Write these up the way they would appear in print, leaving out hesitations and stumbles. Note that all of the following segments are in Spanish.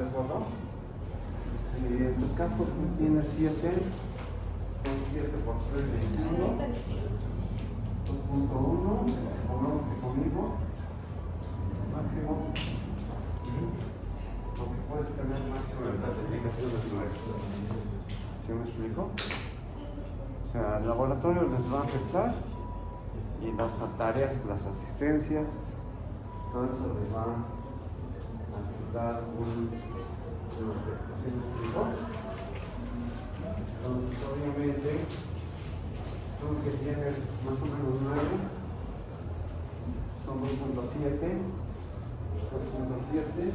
de acuerdo? Si en tu caso tú tienes 7, son 7 por 3, 21. 2.1, pongamos que conmigo, máximo, lo que puedes tener máximo en las aplicaciones nuevas. ¿Sí me explico? O sea, el laboratorio les va a afectar y las tareas, las asistencias, todo eso les va a afectar un aspecto. ¿Sí me explico? Entonces, obviamente, tú que tienes más o menos 9, son 2.7, 2.7.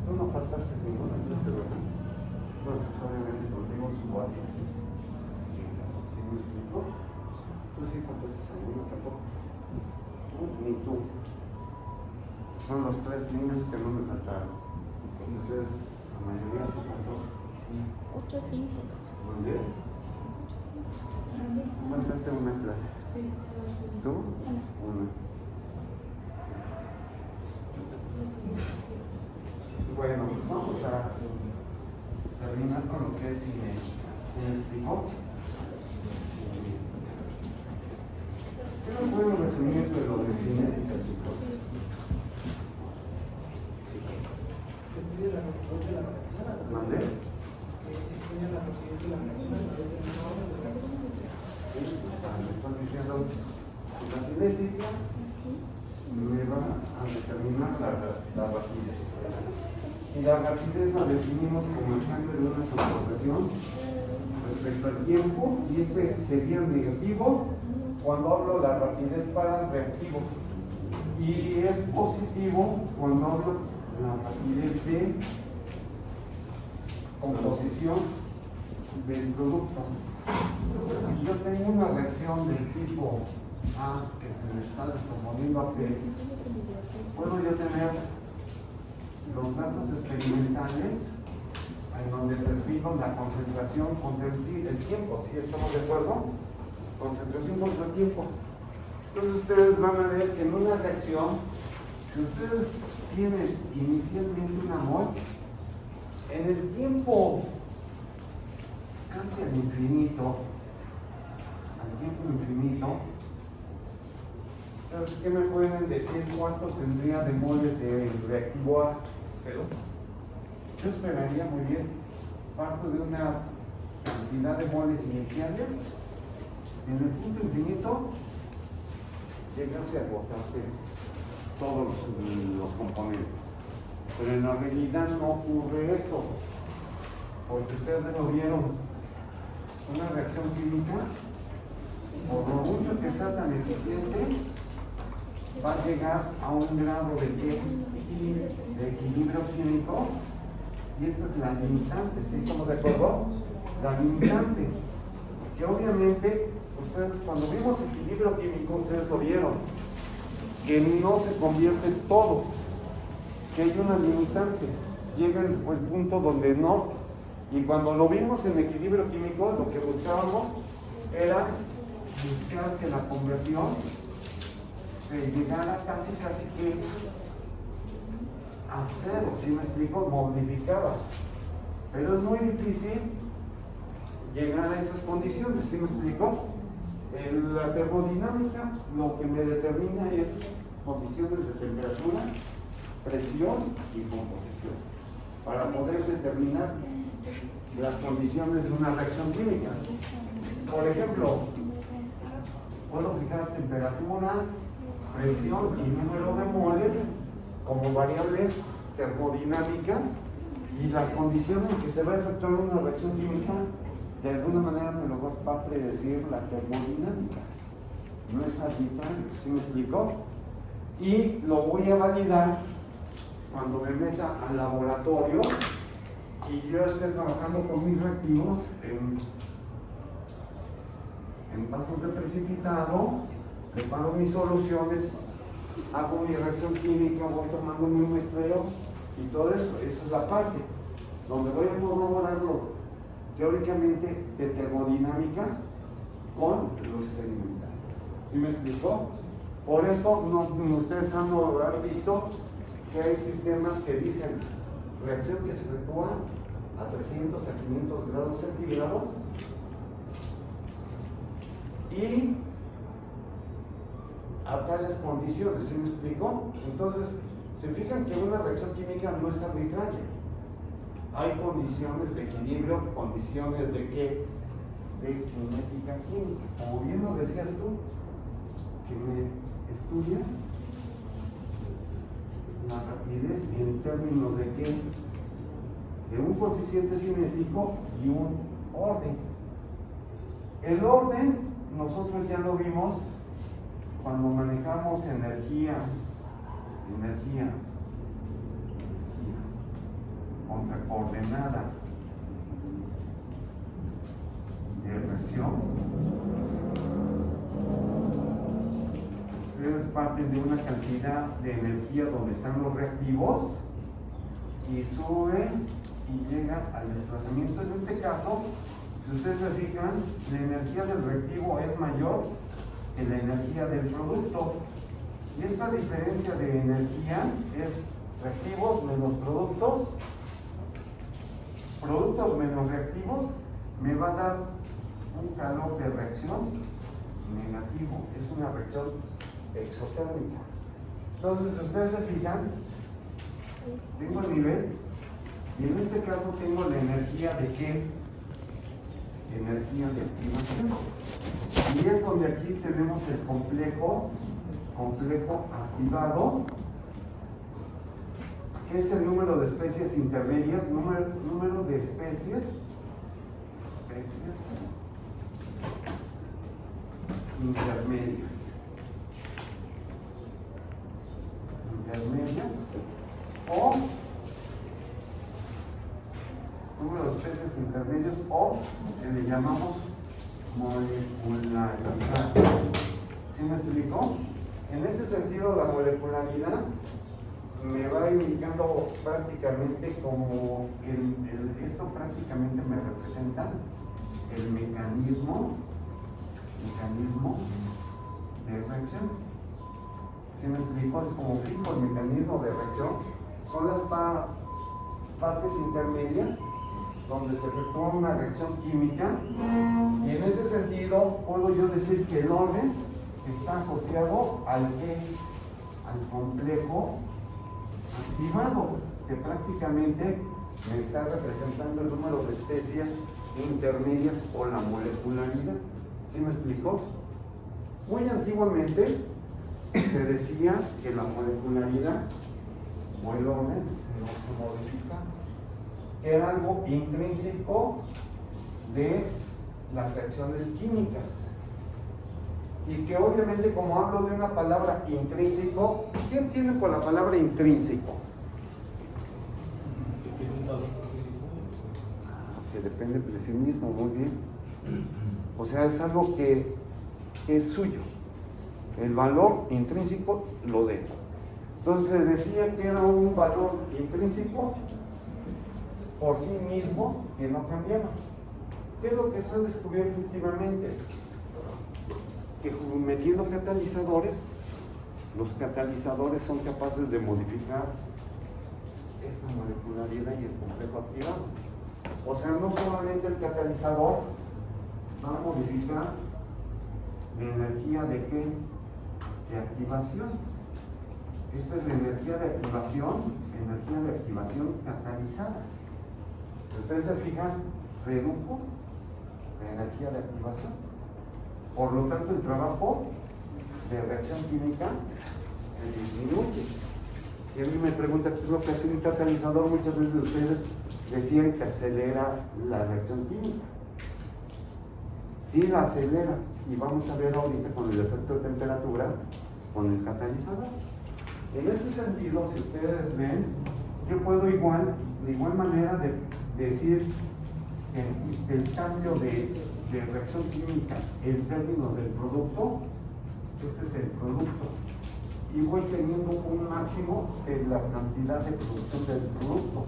Tú no faltaste ninguna clase, ¿verdad? Entonces, obviamente, contigo subo a 10. ¿Sí me explico? Tú sí faltaste alguna, tampoco. Tú ni tú. Son los 3 niños que no me faltaron. Entonces, la mayoría sí faltó. 8, 5. Muy bien. ¿Faltaste una clase? Sí. ¿Tú? Una. Bueno, vamos a terminar con lo que es cinética. ¿Sí me explico? ¿Qué nos pueden resumir de lo de cinética, chicos? Estudia la rapidez de la reacción a través ¿Mandé? estudia la rapidez de la reacción a través del entorno de la reacción. Sí, me están diciendo que la cinética me va a determinar la rapidez. Y la rapidez la definimos como el cambio de una comportación respecto al tiempo, y este sería negativo cuando hablo de la rapidez para reactivo, y es positivo cuando hablo de la rapidez de composición del producto. Si yo tengo una reacción del tipo A que se me está descomponiendo a P, puedo yo tener los datos experimentales en donde defino la concentración contra el tiempo. ¿Sí estamos de acuerdo? Concentración contra el tiempo. Entonces ustedes van a ver que en una reacción, si ustedes tienen inicialmente una mol, en el tiempo casi al infinito, ¿sabes qué me pueden decir cuánto tendría de moles de reactivo A? 0. Yo esperaría muy bien, parto de una cantidad de moles iniciales, en el punto infinito llegase a agotarse todos los componentes. Pero en la realidad no ocurre eso, porque ustedes lo vieron, una reacción química, por lo mucho que sea tan eficiente, va a llegar a un grado de ¿qué? De equilibrio químico, y esta es la limitante. ¿Sí estamos de acuerdo? La limitante, que obviamente ustedes cuando vimos equilibrio químico, ustedes lo vieron, que no se convierte en todo, que hay una limitante, llega el punto donde no. Y cuando lo vimos en equilibrio químico, lo que buscábamos era buscar que la conversión se llegara casi que a cero, ¿sí me explico? Modificada. Pero es muy difícil llegar a esas condiciones, ¿sí me explico? La termodinámica lo que me determina es condiciones de temperatura, presión y composición, para poder determinar las condiciones de una reacción química. Por ejemplo, puedo fijar temperatura, presión y número de moles como variables termodinámicas, y la condición en que se va a efectuar una reacción química de alguna manera me lo va a predecir la termodinámica. No es arbitrario, ¿sí me explico? Y lo voy a validar cuando me meta al laboratorio y yo esté trabajando con mis reactivos en vasos de precipitado, preparo mis soluciones, hago mi reacción química, voy tomando mi muestreo y todo eso. Esa es la parte donde voy a corroborarlo teóricamente de termodinámica con lo experimental. ¿Sí me explicó? Por eso ustedes han de haber visto que hay sistemas que dicen reacción que se efectúa a 300 a 500 grados centígrados y a tales condiciones, ¿sí me explico? Entonces, se fijan que una reacción química no es arbitraria. Hay condiciones de equilibrio, condiciones de ¿qué? De cinética química. Como bien lo decías tú, que me estudia la rapidez en términos de ¿qué? De un coeficiente cinético y un orden. El orden, nosotros ya lo vimos cuando manejamos energía contra coordenada de reacción. Ustedes parten de una cantidad de energía donde están los reactivos y suben y llegan al desplazamiento. En este caso, si ustedes se fijan, la energía del reactivo es mayor que la energía del producto. Y esta diferencia de energía es reactivos menos productos. Productos menos reactivos me va a dar un calor de reacción negativo. Es una reacción exotérmica. Entonces, si ustedes se fijan, tengo el nivel y en este caso tengo la energía de ¿qué? Energía de activación. Y es donde aquí tenemos el complejo activado, que es el número de especies intermedias, número de especies intermedias, o número de especies intermedios, o que le llamamos molecularidad. ¿Sí me explico? En ese sentido, la molecularidad me va indicando prácticamente como esto prácticamente me representa el mecanismo de reacción. ¿Sí me explico? Es como fijo el mecanismo de reacción. Son las partes intermedias donde se efectúa una reacción química, y en ese sentido puedo yo decir que el orden está asociado al complejo activado, que prácticamente me está representando el número de especies intermedias o la molecularidad. ¿Sí me explico? Muy antiguamente se decía que la molecularidad o el orden no se modifica, que era algo intrínseco de las reacciones químicas. Y que obviamente, como hablo de una palabra intrínseco, ¿qué entienden por la palabra intrínseco? Que depende de sí mismo, muy bien. O sea, es algo que es suyo. El valor intrínseco lo dejo. Entonces se decía que era un valor intrínseco por sí mismo que no cambiaba. ¿Qué es lo que se ha descubierto últimamente? Que metiendo catalizadores, los catalizadores son capaces de modificar esta molecularidad y el complejo activado. O sea, no solamente el catalizador va a modificar la energía de ¿qué? De activación. Esta es la energía de activación catalizada. Si ustedes se fijan, redujo la energía de activación. Por lo tanto, el trabajo de reacción química se disminuye. Si a mí me preguntan qué es lo que hace un catalizador, muchas veces ustedes decían que acelera la reacción química. Sí la acelera, y vamos a ver ahorita con el efecto de temperatura con el catalizador. En ese sentido, si ustedes ven, yo puedo de igual manera decir que el cambio de reacción química en términos del producto, este es el producto, y voy teniendo un máximo de la cantidad de producción del producto,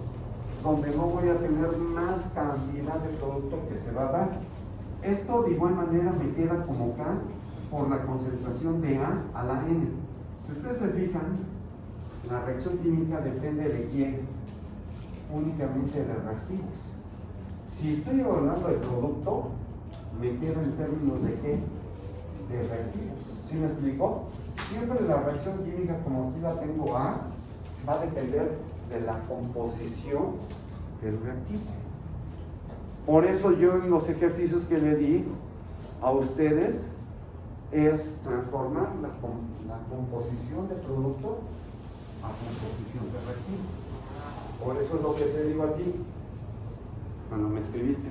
donde no voy a tener más cantidad de producto que se va a dar. Esto de igual manera me queda como acá por la concentración de A a la N. Si ustedes se fijan, la reacción química depende de quién, únicamente de reactivos. Si estoy hablando de producto, me quedo en términos de qué, de reactivos. ¿Sí me explico? Siempre la reacción química, como aquí la tengo A, va a depender de la composición del reactivo. Por eso yo en los ejercicios que le di a ustedes es transformar la composición de producto a composición de reactivo. Por eso es lo que te digo aquí, cuando me escribiste,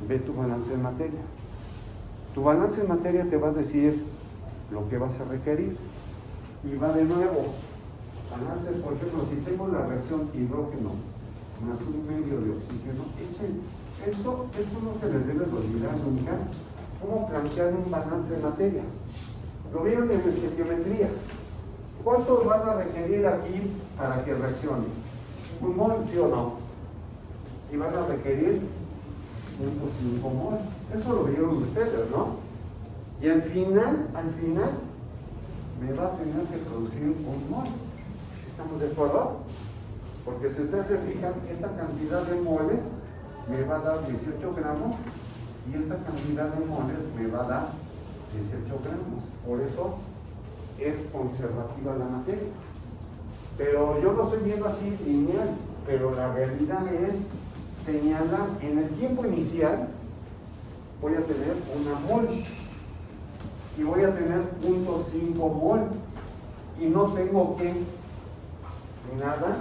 ve tu balance en materia. Tu balance en materia te va a decir lo que vas a requerir. Y va de nuevo, balance, por ejemplo, si tengo la reacción hidrógeno más un medio de oxígeno, esto no se les debe de olvidar nunca. ¿Cómo plantear un balance de materia? Lo vieron en estequiometría. ¿Cuánto van a requerir aquí para que reaccione? ¿Un mol, sí o no? Y van a requerir 0.5 mol. Eso lo vieron ustedes, ¿no? Y al final, me va a tener que producir un mol. ¿Estamos de acuerdo? Porque si ustedes se fijan, esta cantidad de moles me va a dar 18 gramos y esta cantidad de moles me va a dar 18 gramos. Por eso es conservativa la materia. Pero yo lo estoy viendo así lineal, pero la realidad es señalar en el tiempo inicial voy a tener una mol y voy a tener 0.5 mol y no tengo que nada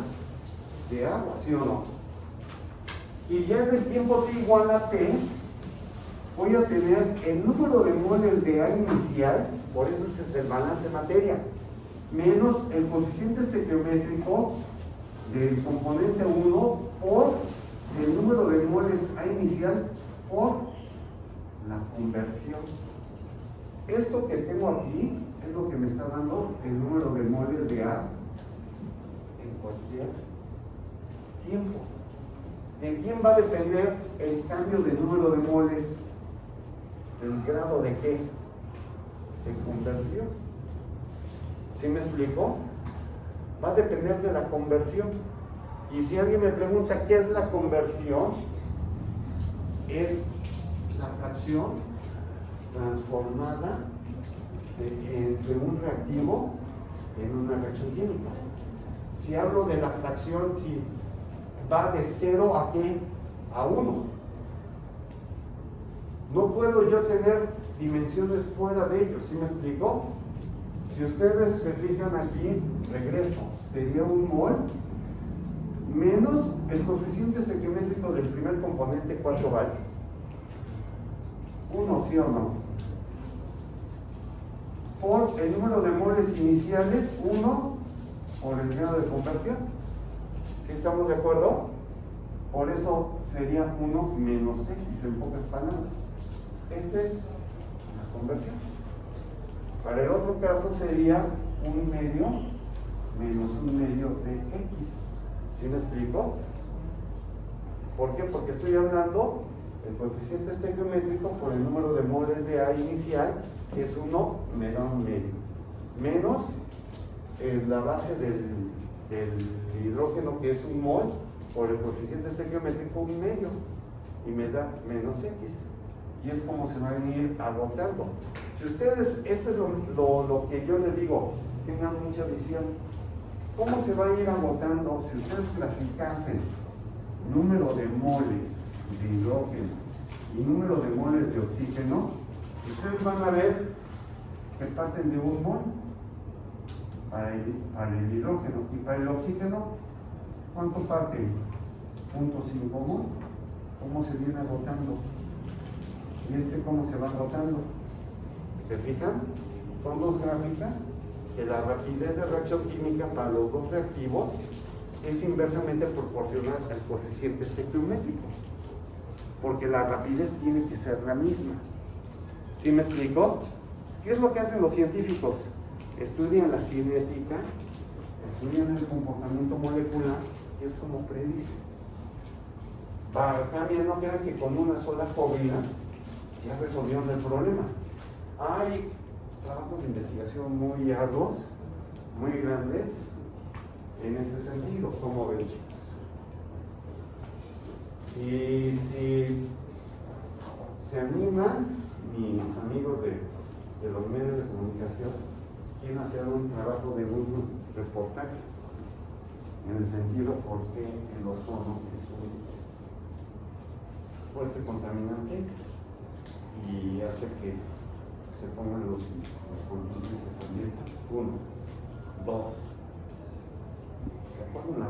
de agua, ¿sí o no? Y ya en el tiempo t igual a t voy a tener el número de moles de A inicial, por eso ese es el balance de materia, menos el coeficiente estequiométrico del componente 1 por el número de moles A inicial por la conversión. Esto que tengo aquí es lo que me está dando el número de moles de A en cualquier tiempo. ¿De quién va a depender el cambio de número de moles? ¿El grado de qué? De conversión. ¿Sí me explico? Va a depender de la conversión. Y si alguien me pregunta qué es la conversión, es la fracción transformada de un reactivo en una reacción química. Si hablo de la fracción, si va de 0 a qué? A 1. No puedo yo tener dimensiones fuera de ellos, ¿sí me explico? Si ustedes se fijan aquí, regreso, sería un mol menos el coeficiente estequiométrico del primer componente, ¿cuánto vale? 1, ¿sí o no? Por el número de moles iniciales, 1 por el grado de conversión. ¿Sí estamos de acuerdo? Por eso sería 1 menos X en pocas palabras. Esta es la conversión. Para el otro caso sería 1 medio menos 1 medio de X. ¿Sí me explico? ¿Por qué? Porque estoy hablando el coeficiente estequiométrico por el número de moles de A inicial, que es 1, me da 1 medio. Menos la base del hidrógeno, que es 1 mol, por el coeficiente estequiométrico 1 medio. Y me da menos X. Y es como se va a venir agotando. Si ustedes, este es lo que yo les digo, tengan mucha visión. ¿Cómo se va a ir agotando? Si ustedes clasificasen número de moles de hidrógeno y número de moles de oxígeno, ustedes van a ver que parten de 1 mol para el hidrógeno, y para el oxígeno, ¿cuánto parte? 0.5 mol. ¿Cómo se viene agotando? ¿Y cómo se va agotando? ¿Se fijan? Son dos gráficas que la rapidez de reacción química para los dos reactivos es inversamente proporcional al coeficiente estequiométrico, porque la rapidez tiene que ser la misma. ¿Sí me explico? ¿Qué es lo que hacen los científicos? Estudian la cinética, estudian el comportamiento molecular, y es como predicen. También no crean que con una sola fórmula ya resolvieron el problema. Hay trabajos de investigación muy arduos, muy grandes, en ese sentido, como ven, chicos. Y si se animan, mis amigos de los medios de comunicación quieren hacer un trabajo de un reportaje, en el sentido porque el ozono es un fuerte contaminante y hace que se pongan los continentes ambientales. 1, 2. ¿Se acuerdan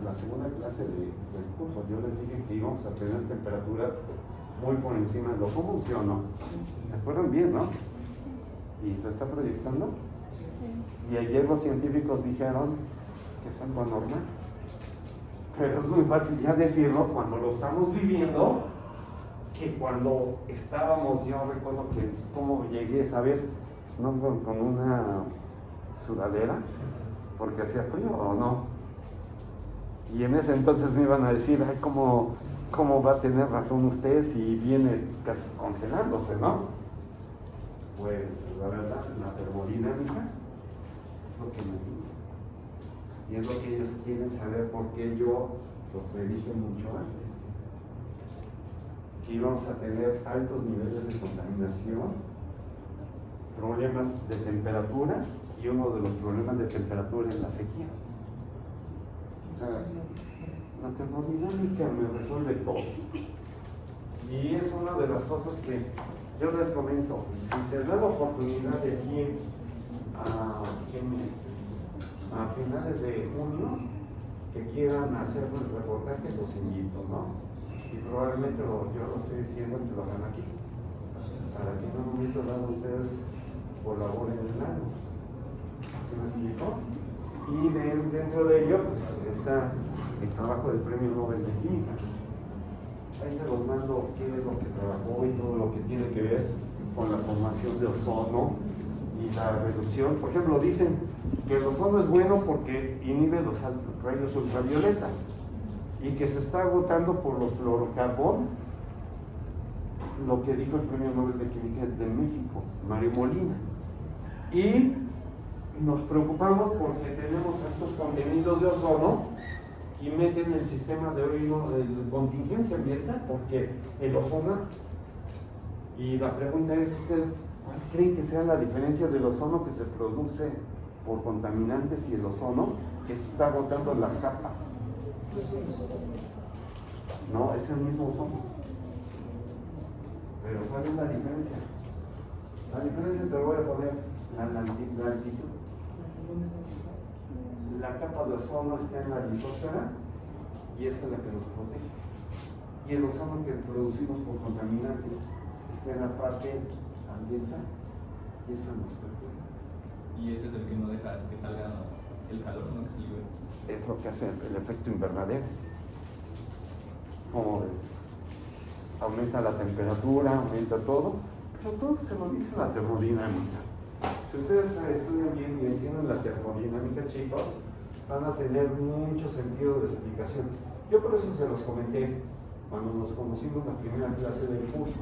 la segunda clase del curso? Yo les dije que íbamos a tener temperaturas muy por encima de lo común, ¿sí o no? ¿Se acuerdan bien, no? ¿Y se está proyectando? Sí. Y ayer los científicos dijeron que es algo anormal. Pero es muy fácil ya decirlo cuando lo estamos viviendo, que cuando estábamos, yo recuerdo que como llegué esa vez, no con una sudadera, porque hacía frío o no. Y en ese entonces me iban a decir, ay, ¿cómo va a tener razón usted si viene casi congelándose, no? Pues la verdad, la termodinámica es lo que me digo. Y es lo que ellos quieren saber, porque yo lo predije mucho antes. Que íbamos a tener altos niveles de contaminación, problemas de temperatura, y uno de los problemas de temperatura es la sequía. O sea, la termodinámica me resuelve todo. Y es una de las cosas que yo les comento. Si se da la oportunidad de aquí a finales de junio, que quieran hacer un reportaje, los invito, ¿no? Y probablemente yo lo estoy diciendo que lo hagan aquí, para que en un momento dado ustedes colaboren en algo. ¿Se me explicó? Y dentro de ello pues, está el trabajo del Premio Nobel de Química. Ahí se los mando qué es lo que trabajó y todo lo que tiene que ver con la formación de ozono y la reducción. Por ejemplo, dicen que el ozono es bueno porque inhibe los rayos ultravioleta y que se está agotando por los fluorocarbón, lo que dijo el Premio Nobel de Química de México, Mario Molina. Y nos preocupamos porque tenemos estos contenidos de ozono y meten el sistema de contingencia ambiental, porque el ozono, y la pregunta es, ¿ustedes cuál creen que sea la diferencia del ozono que se produce por contaminantes y el ozono que se está agotando la capa? No, es el mismo ozono. Pero ¿cuál es la diferencia? La diferencia te lo voy a poner la altitud. La capa de ozono está en la litosfera y esa es la que nos protege. Y el ozono que producimos por contaminantes está en la parte ambiental y esa nos protege. Y ese es el que no deja que salga el calor, ¿no? Que se libere. Es lo que hace el efecto invernadero. ¿Cómo ves? Aumenta la temperatura, aumenta todo, pero todo se lo dice la termodinámica. Si ustedes estudian bien y entienden la termodinámica, chicos, van a tener mucho sentido de explicación. Yo por eso se los comenté cuando nos conocimos la primera clase del curso.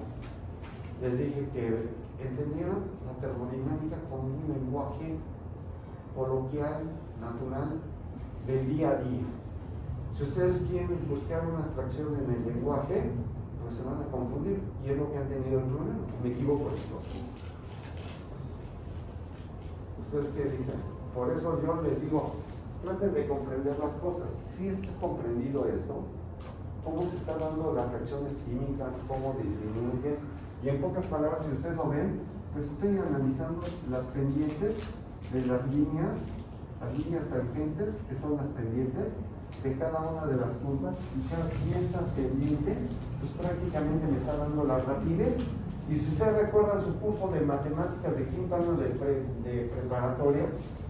Les dije que entendieran la termodinámica como un lenguaje coloquial, natural, del día a día. Si ustedes quieren buscar una abstracción en el lenguaje, pues se van a confundir, y es lo que han tenido el problema. Me equivoco, chicos. ¿Ustedes qué dicen? Por eso yo les digo, traten de comprender las cosas. Si está comprendido esto, cómo se están dando las reacciones químicas, cómo disminuyen, y en pocas palabras, si ustedes lo ven, pues estoy analizando las pendientes de las líneas tangentes, que son las pendientes de cada una de las curvas, y esta pendiente, pues prácticamente me está dando la rapidez. Y si ustedes recuerdan su curso de matemáticas de quinto año de preparatoria,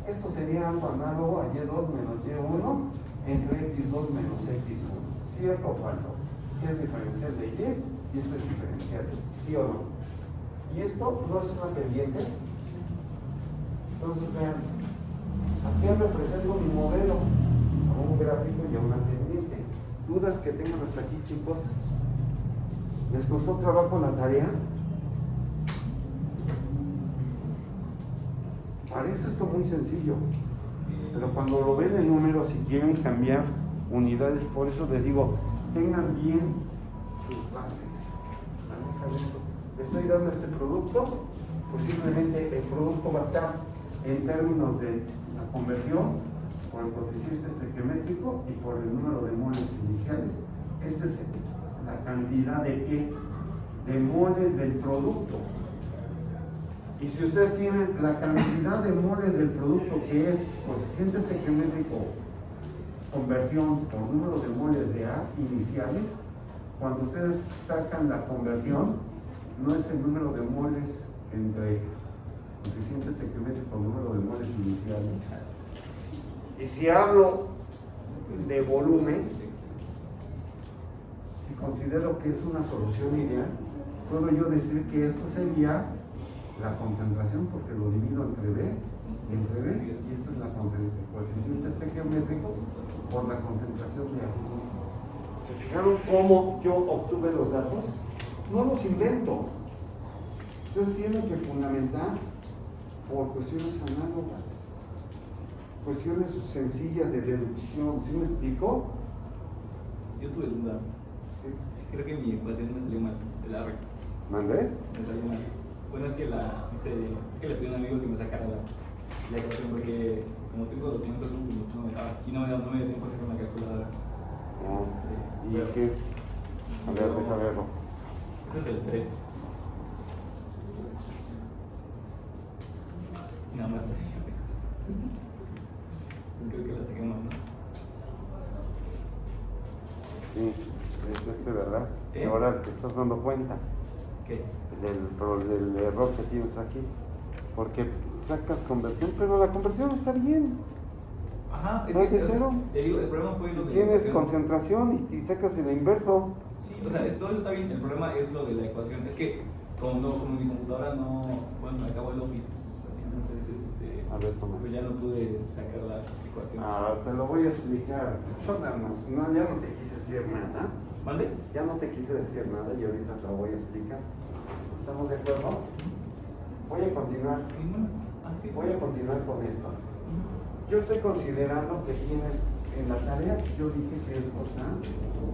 esto sería algo análogo a y2 menos y1 entre x2 menos x1. ¿Cierto o falso? ¿Qué es diferencial de y esto es diferencial? ¿Sí o no? Y esto no es una pendiente. Entonces vean, aquí represento mi modelo a un gráfico y a una pendiente. ¿Dudas que tengan hasta aquí, chicos? ¿Les costó trabajo la tarea? Parece esto muy sencillo, pero cuando lo ven en números y quieren cambiar unidades, por eso les digo, tengan bien sus bases. Manejan eso. Le estoy dando este producto, posiblemente el producto va a estar en términos de la conversión por el coeficiente estequiométrico y por el número de moles iniciales. Esta es la cantidad de qué, de moles del producto. Y si ustedes tienen la cantidad de moles del producto que es coeficiente estequiométrico, conversión por número de moles de A iniciales, cuando ustedes sacan la conversión, no es el número de moles entre coeficiente estequiométrico y número de moles iniciales. Y si hablo de volumen, si considero que es una solución ideal, puedo yo decir que esto sería la concentración, porque lo divido entre B y entre B, y esta es la coeficiente estequiométrico por la concentración de A. ¿Se fijaron cómo yo obtuve los datos? No los invento. Ustedes tienen que fundamentar por cuestiones análogas, cuestiones sencillas de deducción. ¿Sí me explico? Yo tuve duda. Sí. Creo que mi ecuación me salió mal, de la recta. ¿Mandé? Me salió mal. Bueno, es que que le pedí a un amigo que me sacara la ecuación porque como tengo documentos no me dejaba y no me dio tiempo a hacer una calculadora. No. ¿Y Pero- qué? A ver, deja verlo. Ese es el 3. Nada más. Entonces creo que la saqué mal, ¿no? Sí, es ¿verdad? ¿Eh? Ahora te estás dando cuenta ¿Qué? del error que tienes aquí. Porque sacas conversión, pero la conversión está bien. Ajá, ¿No es de o sea, cero? le digo, el problema fue lo de la Tienes ecuación. concentración y sacas el inverso. Sí, o sea, todo eso está bien, el problema es lo de la ecuación. Es que como mi computadora no, bueno, me acabó el Office, entonces A ver, toma. pues ya no pude sacar la ecuación. Ah, te lo voy a explicar. Yo no, ya no te quise decir nada. ¿Mande? Ya no te quise decir nada y ahorita te lo voy a explicar. ¿Estamos de acuerdo? Voy a continuar. Ninguna. Ah, sí. Voy a continuar con esto. Ujú. Yo estoy considerando que tienes en la tarea, yo dije que es cosa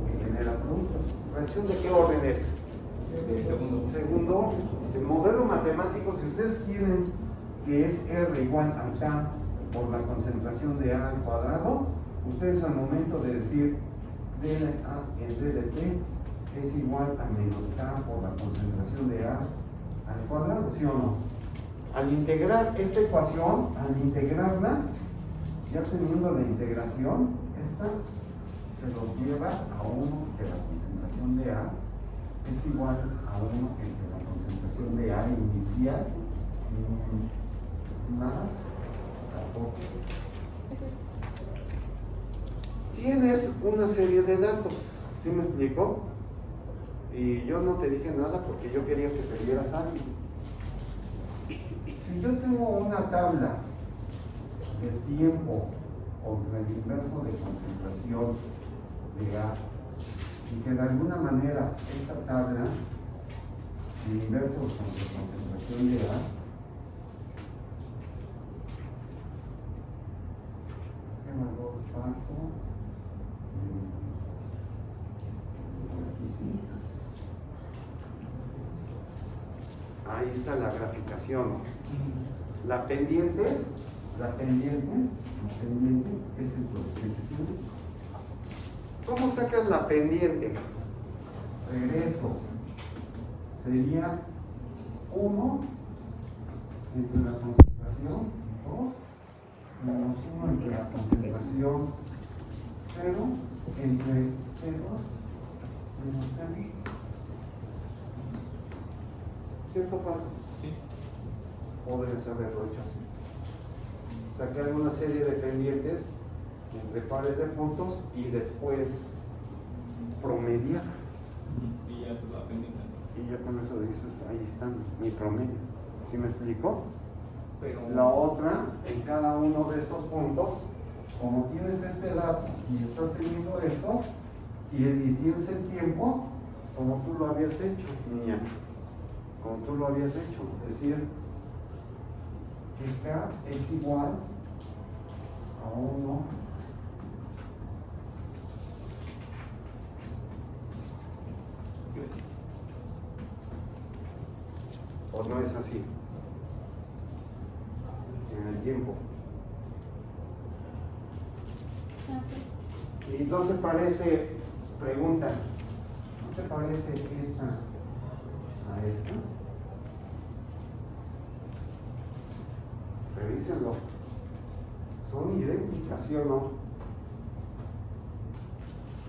que genera productos. ¿Reacción de qué orden es? Segundo. Segundo orden. El modelo matemático, si ustedes tienen que es R igual a K por la concentración de A al cuadrado, ustedes al momento de decir D de A en D de T es igual a menos K por la concentración de A al cuadrado, ¿sí o no? Al integrar esta ecuación, al integrarla, ya teniendo la integración, esta se lo lleva a 1 que la concentración de A es igual a 1 que la concentración de A inicial más tampoco. Tienes una serie de datos, ¿sí me explico? Y yo no te dije nada porque yo quería que te dieras algo. Si yo tengo una tabla de tiempo contra el inverso de concentración de A y que de alguna manera esta tabla, el inverso contra concentración de A, ahí está la graficación. La pendiente es el coeficiente. ¿Cómo sacas la pendiente? Regreso. Sería 1 entre la concentración 2 menos 1 entre la concentración 0 entre T2 menos T2. ¿Cierto, Pablo? Sí. O debes haberlo hecho así. Sacar una serie de pendientes entre pares de puntos y después promediar. Y ya se va pendiente. Y ya con eso dices, ahí están, mi promedio. ¿Sí me explico? Pero La otra, en cada uno de estos puntos, como tienes este dato y estás teniendo esto, y tienes el tiempo, como tú lo habías hecho, niña, como tú lo habías hecho, es decir, que K es igual a 1 o no es así en el tiempo. Y no se parece, pregunta, ¿no se parece esta a esta? Revísenlo. Son idénticas, ¿sí o no?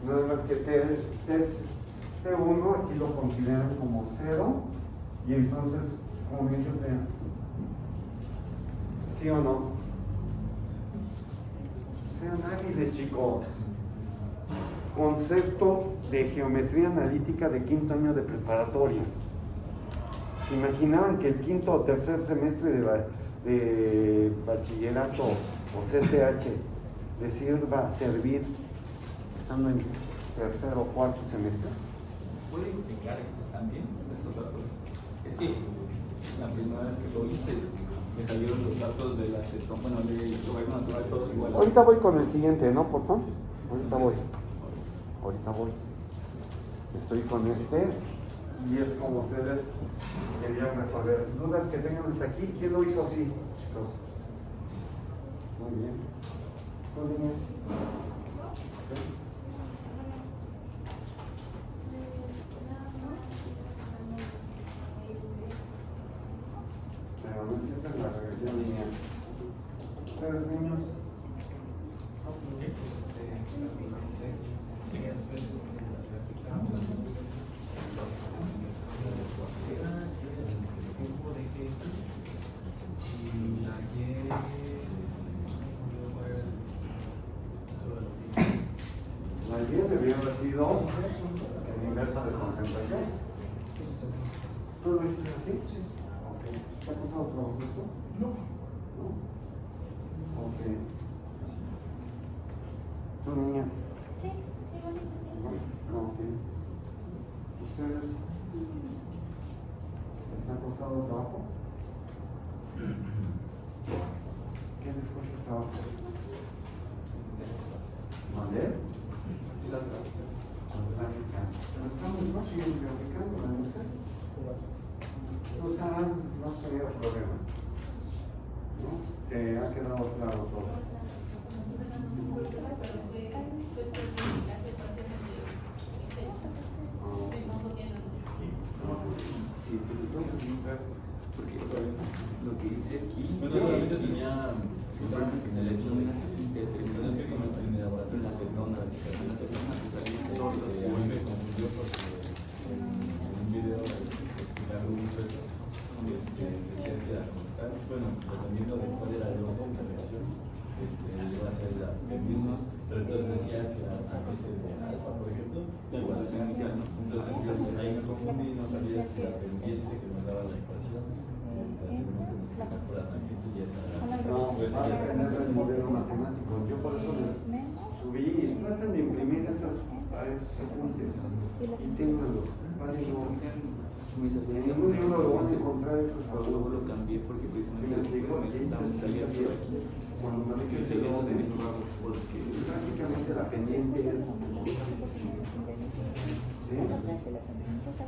Nada más que T1 aquí lo consideran como 0 y entonces, como dice T, ¿sí o no? Sean ágiles, chicos. Concepto de geometría analítica de quinto año de preparatoria. ¿Se imaginaban que el quinto o tercer semestre de bachillerato o CCH les va a servir estando en tercero o cuarto semestre? ¿Puede explicar también estos datos? Es que la primera vez que lo hice, me salieron los datos de la cetona, bueno, de logaritmo natural, todos iguales. Ahorita voy con el siguiente, ¿no, Portón? Ahorita voy. Estoy con este y es como ustedes querían resolver. Dudas que tengan hasta aquí. ¿Quién lo hizo así, chicos? Muy bien. Muy bien. Pero no es que esa es la regresión lineal. ¿Ustedes, niños? La Y debió haber sido el inverso de concentración. ¿Tú lo hiciste así? Ok. ¿Te ha pasado trabajo esto? No. ¿No? Ok. ¿Tu niña? Sí, igual es No, ok. ¿Ustedes? ¿Les ha costado trabajo? ¿Qué les cuesta trabajo? ¿Vale? Pero estamos, no siguen verificando, ¿no sé? O sea, no sería problema. ¿No? Te ha quedado claro todo. Sí, porque lo que hice aquí, Bueno, solamente tenía en el hecho de que terminas que comentar en el laboratorio la cetona, a mí me confundió porque en un video explicaron un peso decía que la constante, bueno, dependiendo de cuál era el ojo, la reacción, iba a ser la mismos, pero entonces decía que la tangente de alfa, por ejemplo, igual inicial, ¿no? Entonces ahí me confundí, no sabía si la pendiente que nos daba la ecuación, tenemos que multiplicar por la tangente y esa No, pues ahora tener el modelo matemático. Yo por eso les subí y tratan de imprimir esos apuntes y ténganlo. Vale, no. En ningún libro lo van a encontrar esos luego lo apuntes. cambié porque Si precisamente les digo, salía por aquí. cuando me Yo dije seguía desde mis trabajos porque prácticamente la pendiente es. ¿Sí?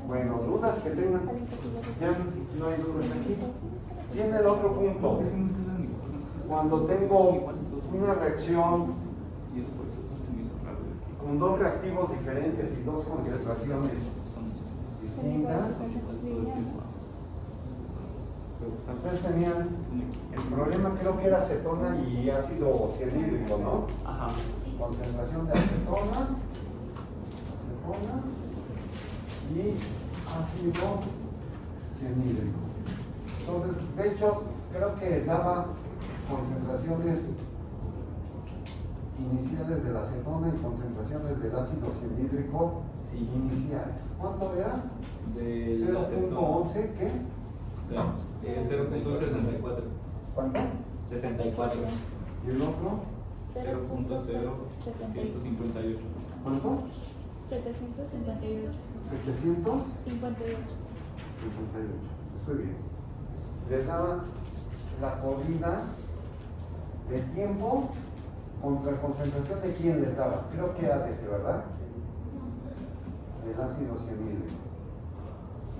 Bueno, dudas que tengan. Ya no hay dudas aquí. Viene el otro punto. Cuando tengo una reacción y eso por eso se me hizo raro de que con dos reactivos diferentes y dos concentraciones distintas, ustedes tenían el problema, creo que era acetona y ácido cianhídrico, ¿no? ajá. Concentración de acetona y ácido cianhídrico. Entonces, de hecho, creo que daba concentraciones iniciales de la acetona y concentraciones del ácido cianhídrico Sí. iniciales. ¿Cuánto era? De 0.11, ¿qué? 0.64. ¿Cuánto? 64. ¿Y el otro? 0.0158. ¿Cuánto? 758. 758. 58. Estoy bien. Les daba la corrida de tiempo contra concentración de quién les daba. Creo que era de este, ¿verdad? El ácido cianhídrico.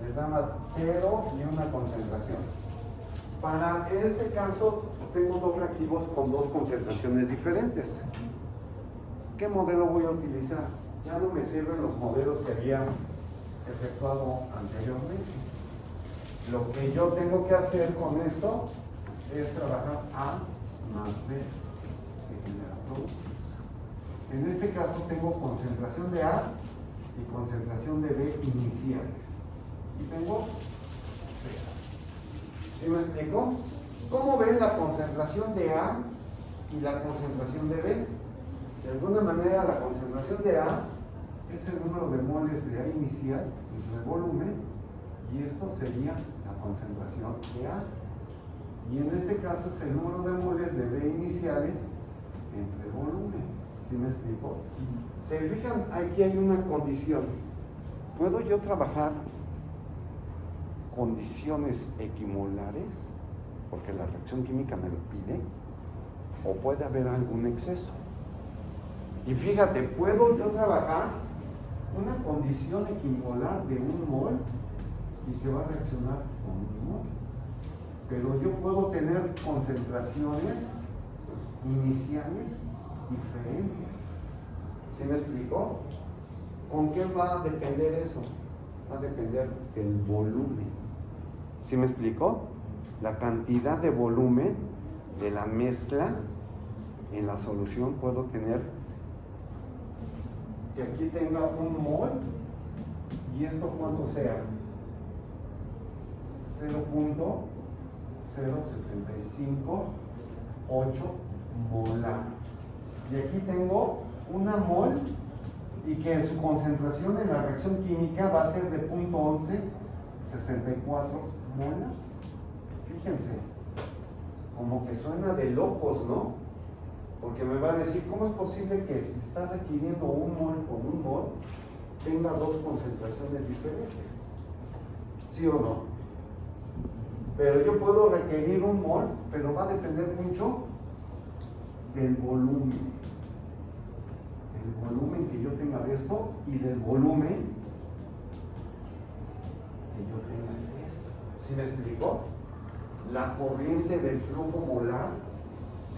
Les daba 0 y una concentración. Para este caso, tengo dos reactivos con dos concentraciones diferentes. ¿Qué modelo voy a utilizar? Ya no me sirven los modelos que había efectuado anteriormente. Lo que yo tengo que hacer con esto es trabajar A más B, que genera producto. En este caso tengo concentración de A y concentración de B iniciales. Y tengo C. ¿Sí me explico? ¿Cómo ven la concentración de A y la concentración de B? De alguna manera la concentración de A es el número de moles de A inicial entre volumen, y esto sería la concentración de A. Y en este caso es el número de moles de B iniciales entre volumen. ¿Sí me explico? ¿Se fijan? Aquí hay una condición. ¿Puedo yo trabajar condiciones equimolares? Porque la reacción química me lo pide. ¿O puede haber algún exceso? Y fíjate, ¿puedo yo trabajar una condición equimolar de un mol y se va a reaccionar con un mol? Pero yo puedo tener concentraciones iniciales diferentes. ¿Sí me explico? ¿Con qué va a depender eso? Va a depender del volumen. ¿Sí me explico? La cantidad de volumen de la mezcla en la solución. Puedo tener que aquí tenga un mol y esto cuánto sea 0.0758 molar, y aquí tengo una mol y que su concentración en la reacción química va a ser de 0.1164 molar. Fíjense, como que suena de locos, ¿no? Porque me va a decir, ¿cómo es posible que si está requiriendo un mol con un mol tenga dos concentraciones diferentes? ¿Sí o no? Pero yo puedo requerir un mol, pero va a depender mucho del volumen. El volumen que yo tenga de esto y del volumen que yo tenga de esto. ¿Sí me explico? La corriente del flujo molar,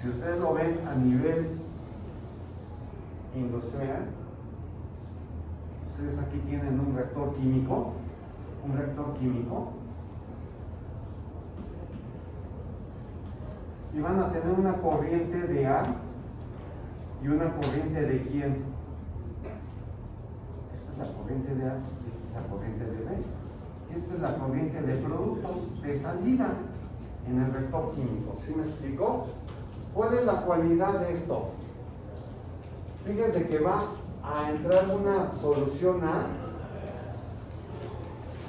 si ustedes lo ven a nivel industrial, ustedes aquí tienen un reactor químico, y van a tener una corriente de A y una corriente de ¿quién? Esta es la corriente de A y esta es la corriente de B. Y esta es la corriente de productos de salida en el reactor químico. ¿Sí me explico? ¿Cuál es la cualidad de esto? Fíjense que va a entrar una solución A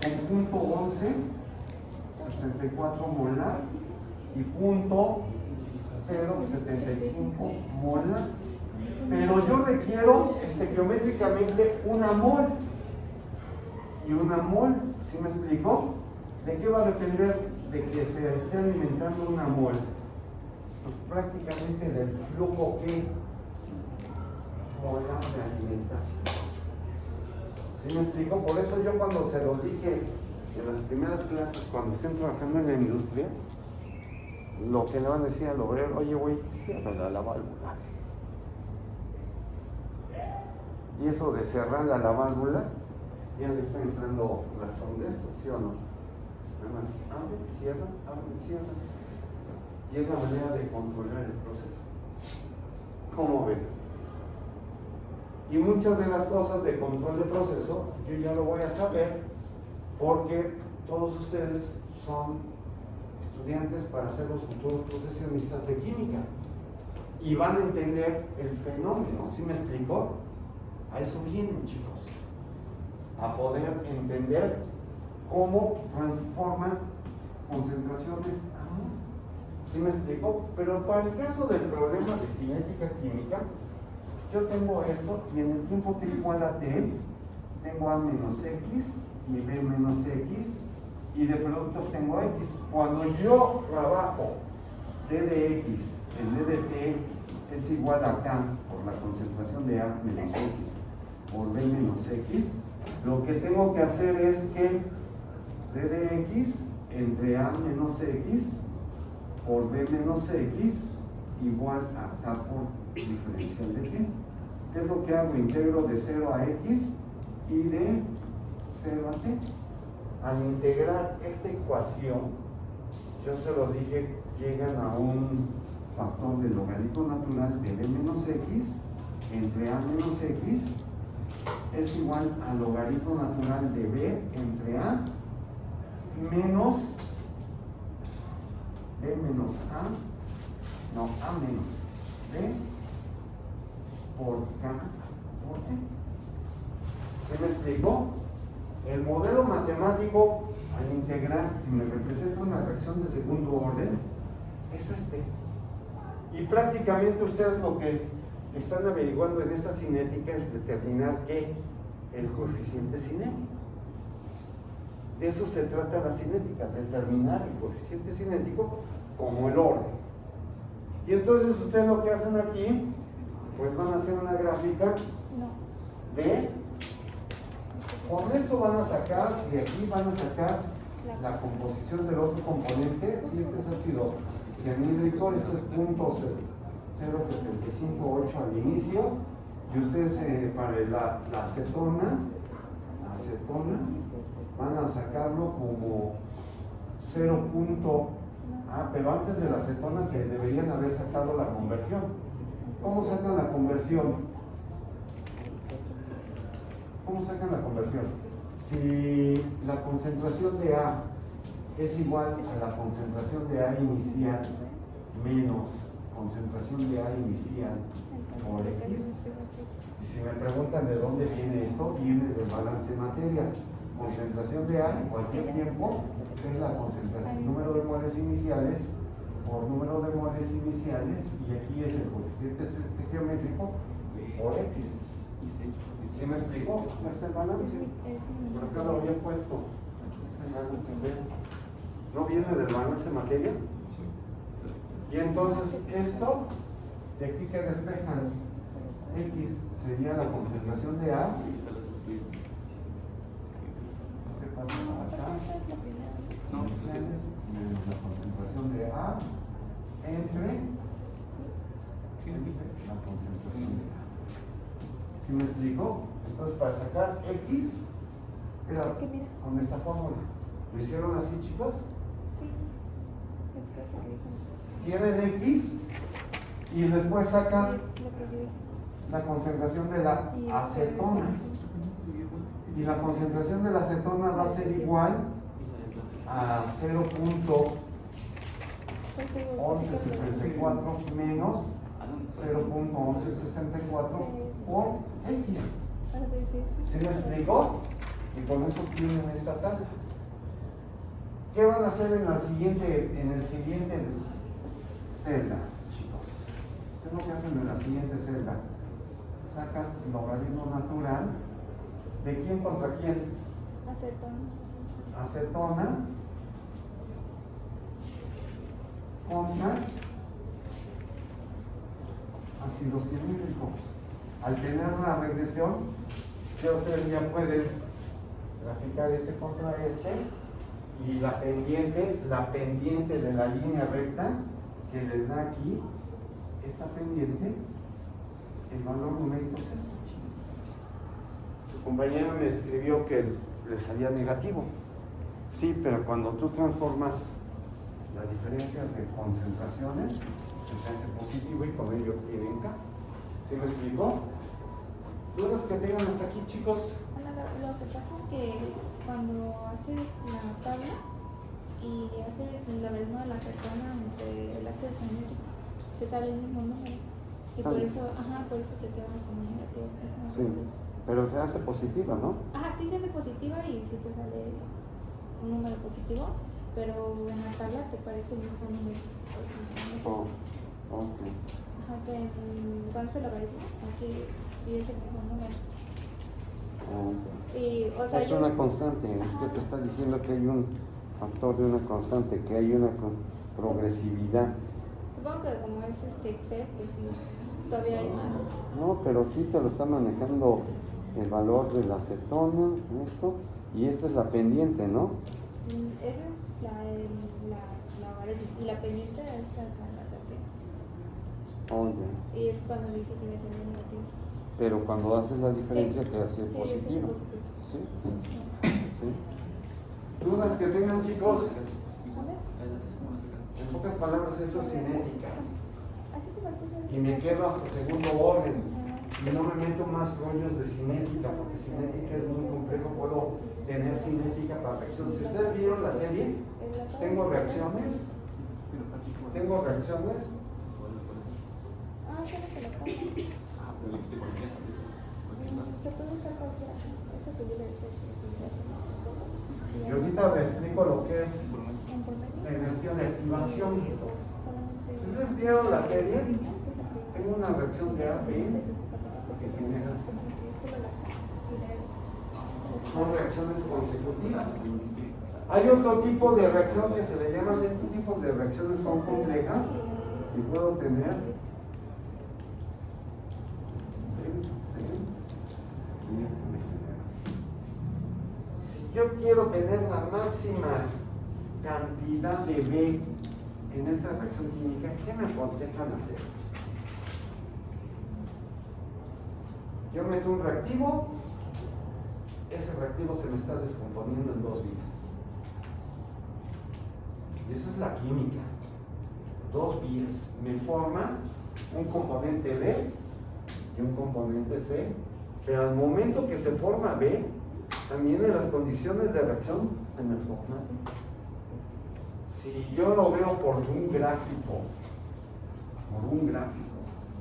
en punto 11.64 molar y punto 0.75 molar, pero yo requiero estequiométricamente una mol y una mol. ¿Sí me explico? ¿De qué va a depender de que se esté alimentando una mol? Pues prácticamente del flujo que molar de alimentación. ¿Sí me explico? Por eso yo cuando se los dije en las primeras clases, cuando estén trabajando en la industria, lo que le van a decir al obrero, oye güey, cierra la válvula. Y eso de cerrar la válvula, ya le está entrando razón de esto, ¿sí o no? Nada más abre, cierra, cierra. Y es la manera de controlar el proceso. ¿Cómo ven? Y muchas de las cosas de control de proceso, yo ya lo voy a saber, porque todos ustedes son estudiantes para ser los futuros profesionistas de química y van a entender el fenómeno. ¿Sí me explico? A eso vienen, chicos, a poder entender cómo transforman concentraciones a mol. ¿Sí me explico? Pero para el caso del problema de cinética química, yo tengo esto y en el tiempo t igual a t tengo a menos x y b menos x, y de productos tengo x. Cuando yo trabajo d de x en d de t es igual a k por la concentración de A menos x por B menos x, lo que tengo que hacer es que d de x entre A menos x por B menos x igual a k por diferencial de t. ¿Qué es lo que hago? Integro de 0 a x y de 0 a t. Al integrar esta ecuación, yo se los dije, llegan a un factor del logaritmo natural de b menos x entre a menos x es igual al logaritmo natural de b entre a menos b menos a, no, a menos b por k por t. ¿Se me explicó? El modelo matemático al integrar, que me representa una reacción de segundo orden, es este. Y prácticamente ustedes lo que están averiguando en esta cinética es determinar qué, el coeficiente cinético. De eso se trata la cinética, determinar el coeficiente cinético como el orden. Y entonces ustedes lo que hacen aquí, pues van a hacer una gráfica de, con esto van a sacar, de aquí van a sacar la composición del otro componente. Si este es ácido cianhídrico, este es punto 0.758 al inicio, y ustedes para la acetona van a sacarlo como 0. Pero antes de la acetona que deberían haber sacado la conversión. ¿Cómo sacan la conversión? ¿Cómo sacan la conversión? Si la concentración de A es igual a la concentración de A inicial menos concentración de A inicial por X, y si me preguntan de dónde viene esto, viene del balance de materia. Concentración de A en cualquier tiempo es la concentración, número de moles iniciales por número de moles iniciales, y aquí es el coeficiente geométrico por X. ¿Sí me explicó? ¿Cómo está el balance? Por acá lo había puesto. Aquí está el balance. ¿Ven? ¿No viene del balance de materia? Y entonces esto, de aquí que despejan, X sería la concentración de A. ¿Qué pasa acá? Iniciales menos la concentración de A entre la concentración de A. ¿Sí me explico? Entonces, para sacar X, era Es que mira. con esta fórmula. ¿Lo hicieron así, chicos? Sí, es que lo que Tienen X y después sacan es lo que yo hice. la concentración de la Y acetona. Y la concentración de la acetona va a ser igual a 0.1164 menos 0.1164 por X. ¿Sí me explicó? Y con eso tienen esta tabla. ¿Qué van a hacer en el siguiente celda, chicos? ¿Qué es lo que hacen en la siguiente celda? Sacan el logaritmo natural. ¿De quién contra quién? Acetona contra ácido cianhídrico. Al tener una regresión, ya ustedes ya pueden graficar este contra este, y la pendiente de la línea recta que les da aquí, esta pendiente, el valor numérico es esto. Su compañero me escribió que le salía negativo. Sí, pero cuando tú transformas la diferencia de concentraciones, se hace positivo y con ello tienen K. ¿Sí me explicó? ¿Dudas que tengan hasta aquí, chicos? Bueno, lo que pasa es que cuando haces la tabla y haces el logaritmo de la acetona entre el ácido cianhídrico, te sale el mismo número. Y por Sale. eso, por eso te queda como negativo. Eso. Sí, pero se hace positiva, ¿no? Sí se hace positiva y sí te sale un número positivo, pero en la tabla te parece el mismo número. Oh, ok. Cuando se logaritmo, aquí es el mismo número. Ok. Y, o sea, Es una constante, es que te está diciendo que hay un factor de una constante, que hay una progresividad. Supongo que como es Excel, pues sí, todavía hay más. No, pero sí te lo está manejando el valor de la acetona, esto, y esta es la pendiente, ¿no? Esa es la varilla y la pendiente es acá en la sartén. Oye, Y es cuando dice que ya tiene negativo. pero cuando haces la diferencia Sí. te hace Sí, ese es positivo. positivo. ¿Sí? ¿Sí? ¿Dudas que tengan, chicos? En pocas palabras, eso es cinética. Así que Y me quedo hasta segundo orden. Y no me meto más rollos de cinética, porque cinética es muy complejo. Puedo tener cinética para reacciones. Si ustedes vieron la serie, tengo reacciones. Tengo reacciones. Ah, solo se lo pongo. Se puede usar cualquiera. Esto que yo le decía que se hace todo. Y ahorita me explico lo que es la energía de activación. Si ustedes vieron la serie, tengo una reacción de A, B, que genera dos reacciones consecutivas. Hay otro tipo de reacción que se le llaman, estos tipos de reacciones son complejas y puedo tener si yo quiero tener la máxima cantidad de B en esta reacción química, ¿qué me aconsejan hacer? Yo meto un reactivo, ese reactivo se me está descomponiendo en dos vías. Y esa es la química. Dos vías. Me forma un componente B y un componente C, pero al momento que se forma B, también en las condiciones de reacción se me forma. Si yo lo veo por un gráfico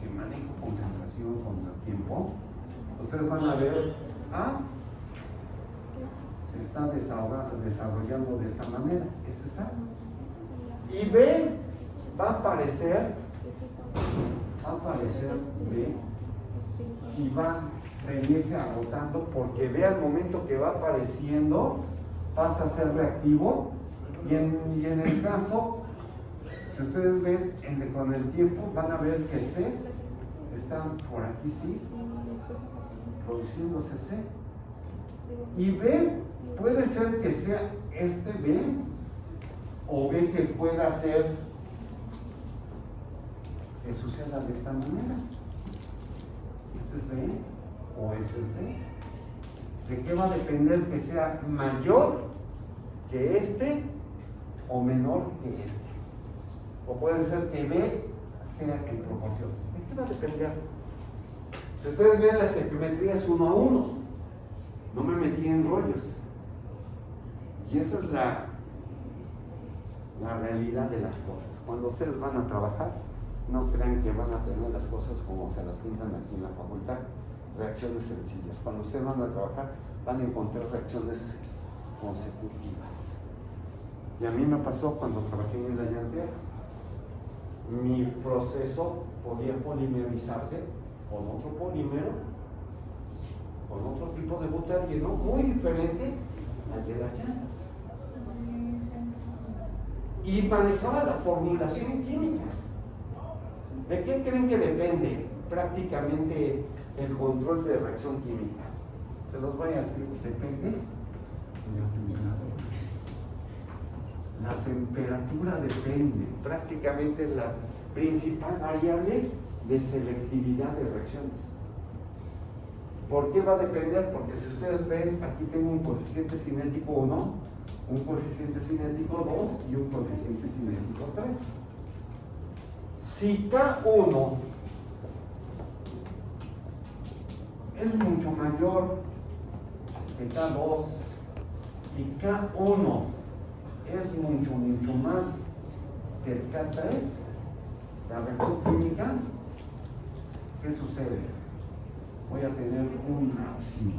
que manejo concentración contra tiempo, ustedes van a ver A se está desarrollando de esta manera, ese es A. Y B va a aparecer B y va a venirse agotando porque B al momento que va apareciendo pasa a ser reactivo y en el caso, si ustedes ven con el tiempo van a ver que C está por aquí, sí, produciéndose C. Y B puede ser que sea este B o B que pueda ser que suceda de esta manera. Este es B o este es B. ¿De qué va a depender que sea mayor que este o menor que este? O puede ser que B sea en proporción. ¿De qué va a depender? Si ustedes ven la estequiometría es 1 a 1. No me metí en rollos. Y esa es la realidad de las cosas. Cuando ustedes van a trabajar, no crean que van a tener las cosas como se las pintan aquí en la facultad, reacciones sencillas. Cuando ustedes van a trabajar, van a encontrar reacciones consecutivas. Y a mí me pasó cuando trabajé en la llantera. Mi proceso podía polimerizarse con otro polímero, con otro tipo de butadieno muy diferente al de las llantas. Y manejaba la formulación química. ¿De qué creen que depende prácticamente el control de reacción química? Se los voy a decir, depende. La temperatura depende, prácticamente es la principal variable de selectividad de reacciones. ¿Por qué va a depender? Porque si ustedes ven, aquí tengo un coeficiente cinético 1, un coeficiente cinético 2 y un coeficiente cinético 3. Si K1 es mucho mayor que K2 y K1 es mucho más que el K3, la reacción química, ¿qué sucede? Voy a tener un máximo.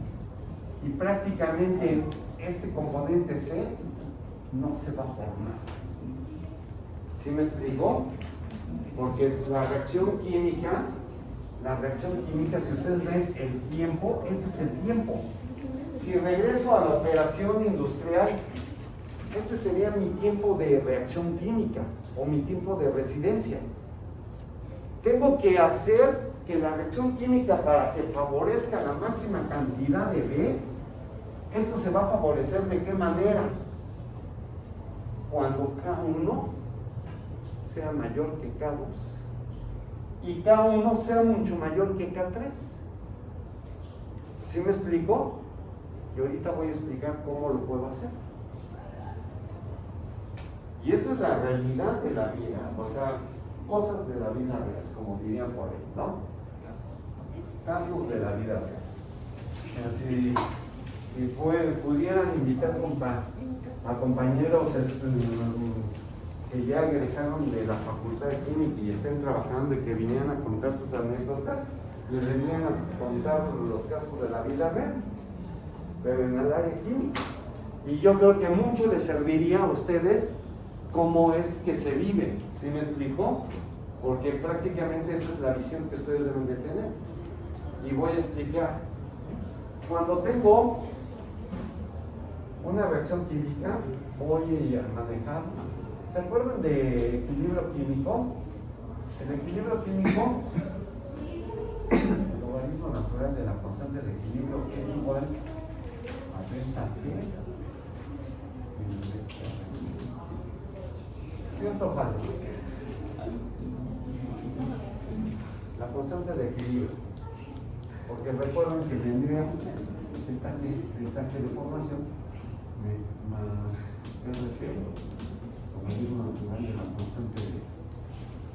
Y prácticamente este componente C no se va a formar. ¿Sí me explico? Porque la reacción química, si ustedes ven el tiempo, ese es el tiempo. Si regreso a la operación industrial, ese sería mi tiempo de reacción química o mi tiempo de residencia. tengo que hacer que la reacción química, para que favorezca la máxima cantidad de B, esto se va a favorecer ¿de qué manera? Cuando K1 sea mayor que K2 y K1 sea mucho mayor que K3. ¿Sí me explico? Y ahorita voy a explicar cómo lo puedo hacer. Y esa es la realidad de la vida, o sea, cosas de la vida real, como dirían por ahí, ¿no? Casos de la vida real. Si pudieran invitar a compañeros que ya egresaron de la Facultad de Química y estén trabajando y que vinieran a contar sus anécdotas, les vendrían a contar los casos de la vida real, pero en el área química. Y yo creo que mucho les serviría a ustedes cómo es que se vive. ¿Sí me explicó? Porque prácticamente esa es la visión que ustedes deben de tener. Y voy a explicar. Cuando tengo una reacción química, voy a manejar. ¿Se acuerdan de equilibrio químico? El equilibrio químico, el logaritmo natural de la constante de equilibrio es igual a delta G. ¿Cierto o falso? La constante de equilibrio. Porque recuerden que vendría el tanque de formación más RG, logaritmo natural de la constante de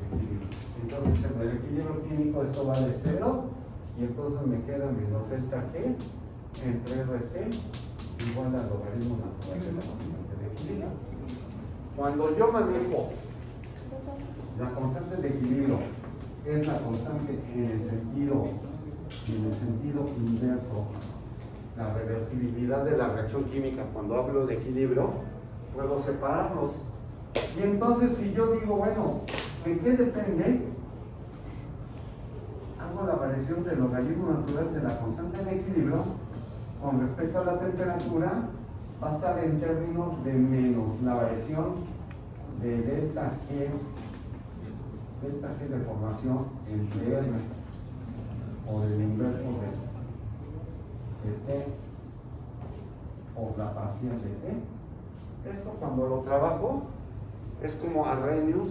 equilibrio. Entonces en el equilibrio químico esto vale 0 y entonces me queda menos delta G entre RT igual al logaritmo natural de la constante de equilibrio. Cuando yo manejo la constante de equilibrio, es la constante en el sentido inverso, la reversibilidad de la reacción química. Cuando hablo de equilibrio, puedo separarlos. Y entonces si yo digo, bueno, ¿de qué depende? Hago la variación del logaritmo natural de la constante de equilibrio con respecto a la temperatura, va a estar en términos de menos la variación de delta G de formación entre R o del inverso de T o la parcial de T. Esto cuando lo trabajo es como Arrhenius.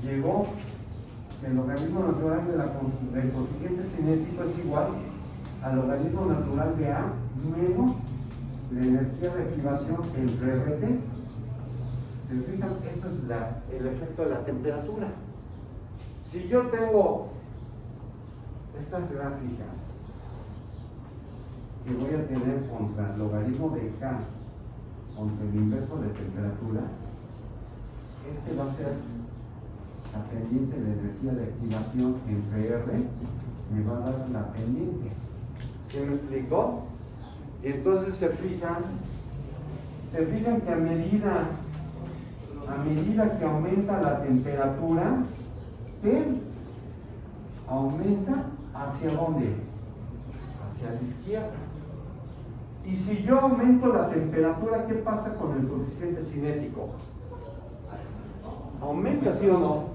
Llegó que el logaritmo natural del coeficiente cinético es igual al logaritmo natural de A menos la energía de activación entre RT. ¿Se fijan? Ese es el efecto de la temperatura. Si yo tengo estas gráficas que voy a tener contra el logaritmo de K contra el inverso de temperatura, este va a ser la pendiente de energía de activación entre R, me va a dar la pendiente. ¿Sí me explicó? Y entonces se fijan que a medida que aumenta la temperatura, T aumenta ¿hacia dónde? Hacia la izquierda. Y si yo aumento la temperatura, ¿qué pasa con el coeficiente cinético? ¿Aumenta, sí o no?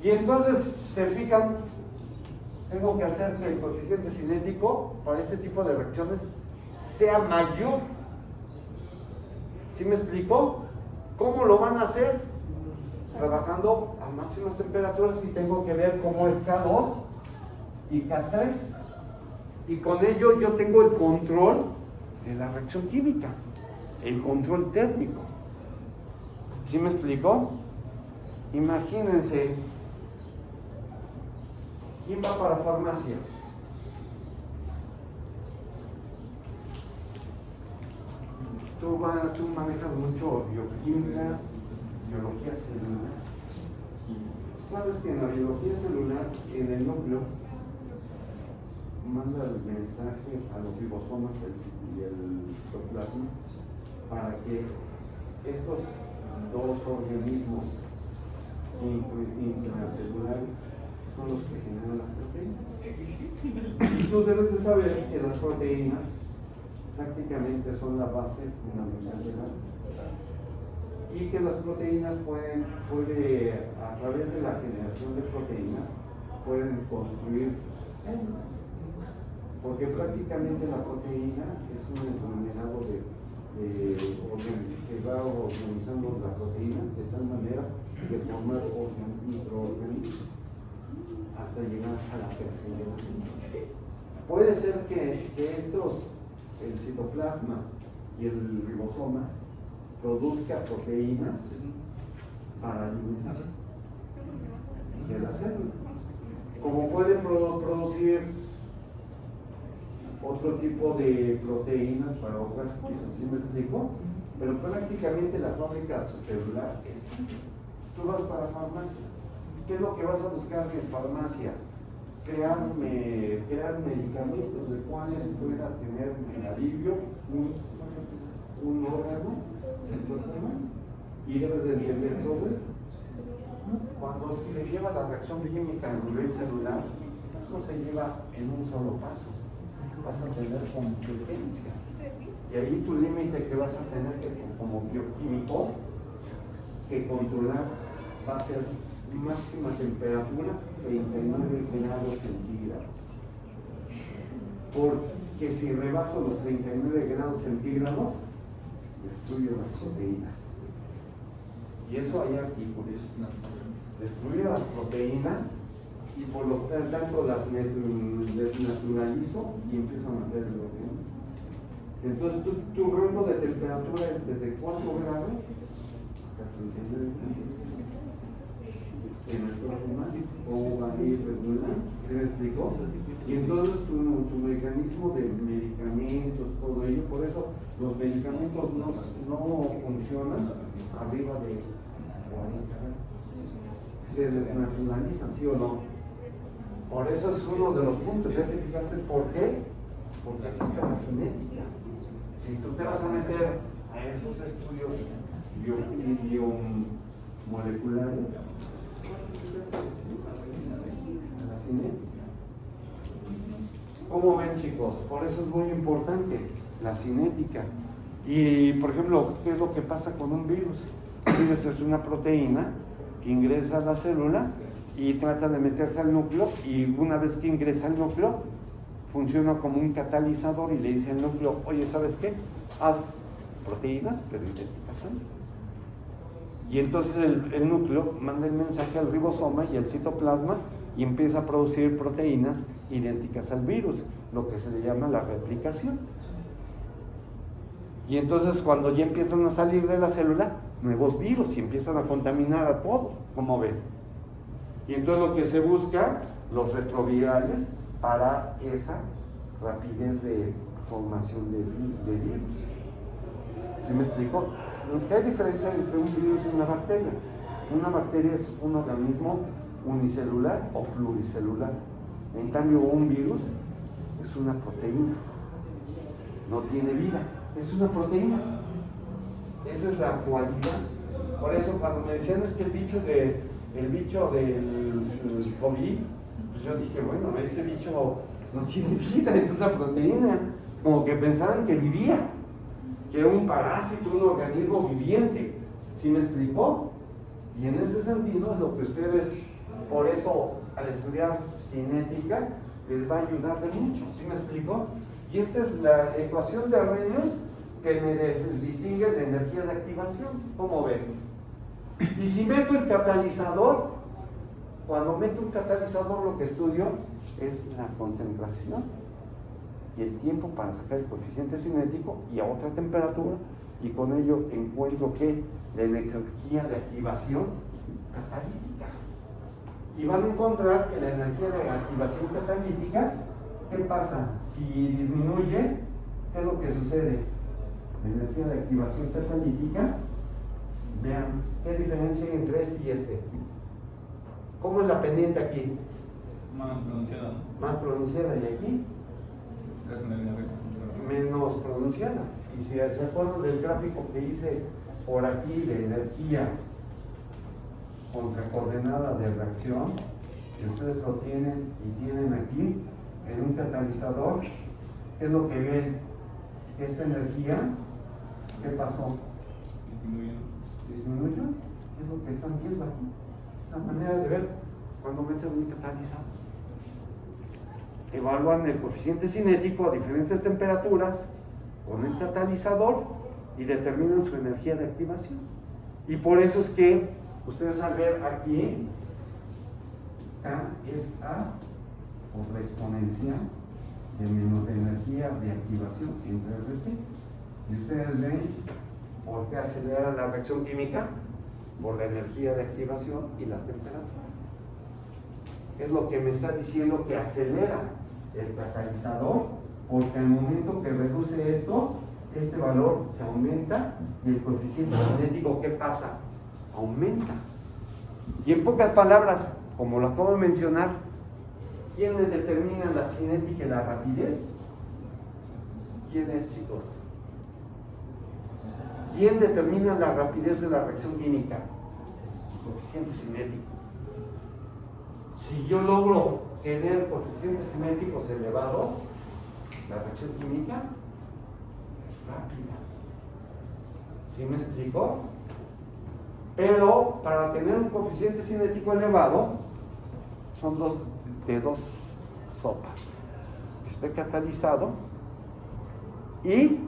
Y entonces, se fijan, tengo que hacer que el coeficiente cinético para este tipo de reacciones sea mayor. ¿Sí me explicó? ¿Cómo lo van a hacer? Trabajando a máximas temperaturas y tengo que ver cómo es K2 y K3. Y con ello yo tengo el control de la reacción química, el control térmico. ¿Sí me explicó? Imagínense, ¿quién va para farmacia? Tú manejas mucho bioquímica, biología celular. ¿Sabes que en la biología celular, en el núcleo, manda el mensaje a los ribosomas y el citoplasma para que estos dos organismos intracelulares son los que generan las proteínas? Y tú debes de saber que las proteínas prácticamente son la base fundamental de la y que las proteínas a través de la generación de proteínas, pueden construir células. Porque prácticamente la proteína es un englomerado se va organizando la proteína de tal manera de formar microorganismos hasta llegar a la perseverancia. Puede ser que el citoplasma y el ribosoma produzca proteínas para alimentación de la célula, como pueden producir otro tipo de proteínas para otras cosas, ¿sí me explico? Pero prácticamente la fábrica celular es, tú vas para farmacia, ¿qué es lo que vas a buscar en farmacia? Crear medicamentos de cuales pueda tener en alivio un órgano, y debes de entender todo esto. Cuando se lleva la reacción química a nivel celular, no se lleva en un solo paso, vas a tener competencia. Y ahí tu límite que vas a tener como bioquímico que controlar va a ser máxima temperatura 39 grados centígrados. Porque si rebaso los 39 grados centígrados, destruye las proteínas. Y eso hay artículos. Destruye las proteínas y por lo tanto las desnaturalizo y empiezo a matar el organismo. Entonces tu rango de temperatura es desde 4 grados hasta 39 grados. En el plasma, o va a ir regular, ¿se me explicó? Y entonces tu mecanismo de medicamentos, todo ello, por eso los medicamentos no funcionan arriba de 40 grados. Se desnaturalizan, ¿sí o no? Por eso es uno de los puntos. ¿Ya te fijaste por qué? Porque aquí está la cinética. Si tú te vas a meter a esos estudios biomoleculares, la cinética. ¿Cómo ven, chicos? Por eso es muy importante la cinética. Y, por ejemplo, ¿qué es lo que pasa con un virus? El virus es una proteína que ingresa a la célula y trata de meterse al núcleo, y una vez que ingresa al núcleo, funciona como un catalizador y le dice al núcleo, oye, ¿sabes qué? Haz proteínas, pero idénticas a mí. Y entonces el núcleo manda el mensaje al ribosoma y al citoplasma y empieza a producir proteínas idénticas al virus, lo que se le llama la replicación. Y entonces cuando ya empiezan a salir de la célula, nuevos virus y empiezan a contaminar a todo, como ven. Y entonces lo que se busca, los retrovirales, para esa rapidez de formación de virus. ¿Sí me explico? ¿Qué hay diferencia entre un virus y una bacteria? Una bacteria es un organismo unicelular o pluricelular. En cambio, un virus es una proteína. No tiene vida, es una proteína. Esa es la cualidad. Por eso cuando me decían es que el bicho del COVID, pues yo dije, bueno, ese bicho no tiene vida, es una proteína. Como que pensaban que vivía, que era un parásito, un organismo viviente. ¿Sí me explicó? Y en ese sentido es lo que ustedes, por eso al estudiar cinética, les va a ayudar de mucho. ¿Sí me explicó? Y esta es la ecuación de Arrhenius que me distingue de energía de activación. ¿Cómo ven? Y si meto el catalizador, cuando meto un catalizador lo que estudio es la concentración y el tiempo para sacar el coeficiente cinético y a otra temperatura, y con ello encuentro que la energía de activación catalítica. Y van a encontrar que la energía de activación catalítica, ¿qué pasa? Si disminuye, ¿qué es lo que sucede? La energía de activación catalítica, vean, ¿qué diferencia hay entre este y este? ¿Cómo es la pendiente aquí? Más pronunciada. Más pronunciada, y aquí Casi una línea recta. menos pronunciada. Y si se acuerdan del gráfico que hice por aquí de energía contra coordenada de reacción, que ustedes lo tienen y tienen aquí en un catalizador, ¿qué es lo que ven? esta energía, ¿qué pasó? Disminuyó. Es lo que están viendo aquí. La manera de ver cuando meten un catalizador. Evalúan el coeficiente cinético a diferentes temperaturas con el catalizador y determinan su energía de activación. Y por eso es que ustedes al ver aquí, K es A por la exponencial de menos de energía de activación entre RT. Y ustedes ven por qué acelera la reacción química, por la energía de activación y la temperatura. Es lo que me está diciendo que acelera el catalizador, porque al momento que reduce esto, este valor se aumenta y el coeficiente cinético, ¿qué pasa? Aumenta. Y en pocas palabras, como lo acabo de mencionar, ¿quiénes determinan la cinética y la rapidez? ¿Quién es, chicos? ¿Quién determina la rapidez de la reacción química? El coeficiente cinético. Si yo logro tener coeficientes cinéticos elevados, la reacción química es rápida. ¿Sí me explico? Pero para tener un coeficiente cinético elevado, son de dos sopas. Que esté catalizado y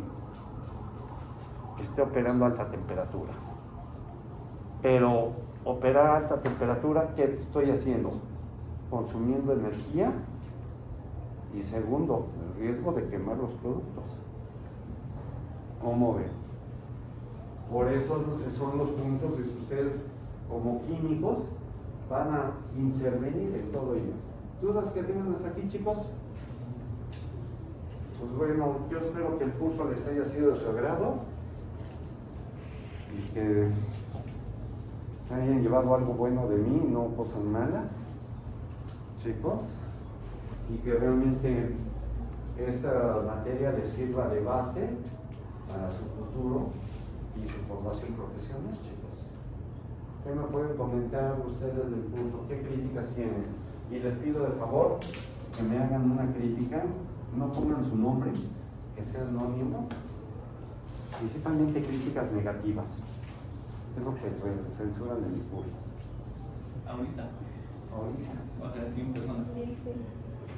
que esté operando a alta temperatura. Pero operar a alta temperatura, ¿qué estoy haciendo? Consumiendo energía y segundo, el riesgo de quemar los productos. ¿Cómo ven? Por eso son los puntos de que ustedes como químicos van a intervenir en todo ello. ¿Dudas que tengan hasta aquí, chicos? Pues bueno, yo espero que el curso les haya sido de su agrado y que se hayan llevado algo bueno de mí, no cosas malas, chicos, y que realmente esta materia les sirva de base para su futuro y su formación profesional, chicos. ¿Qué me pueden comentar ustedes del curso? ¿Qué críticas tienen? Y les pido de favor que me hagan una crítica, no pongan su nombre, que sea anónimo, principalmente críticas negativas. Es lo que censuran en mi curso. Ahorita. O sea, 100 personas.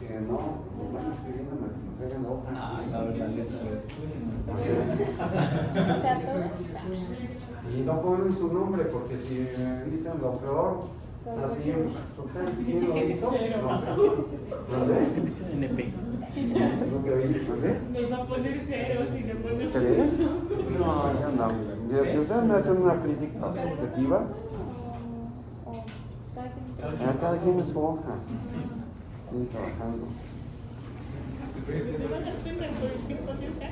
Que no van escribiendo, me peguen la hoja. Ay, la verdad, letra O sea, todo. Y no ponen su nombre, porque si dicen lo peor, así, total, ¿quién lo hizo? ¿Dónde? NP. ¿Lo que oíste? ¿Dónde? Nos va a poner cero si le ponemos. ¿Crees? No, ya no. Si ustedes me hacen una crítica objetiva, O cada quien. cada quien en su hoja. Estoy trabajando. Se van a dar pena por el tiempo de acá.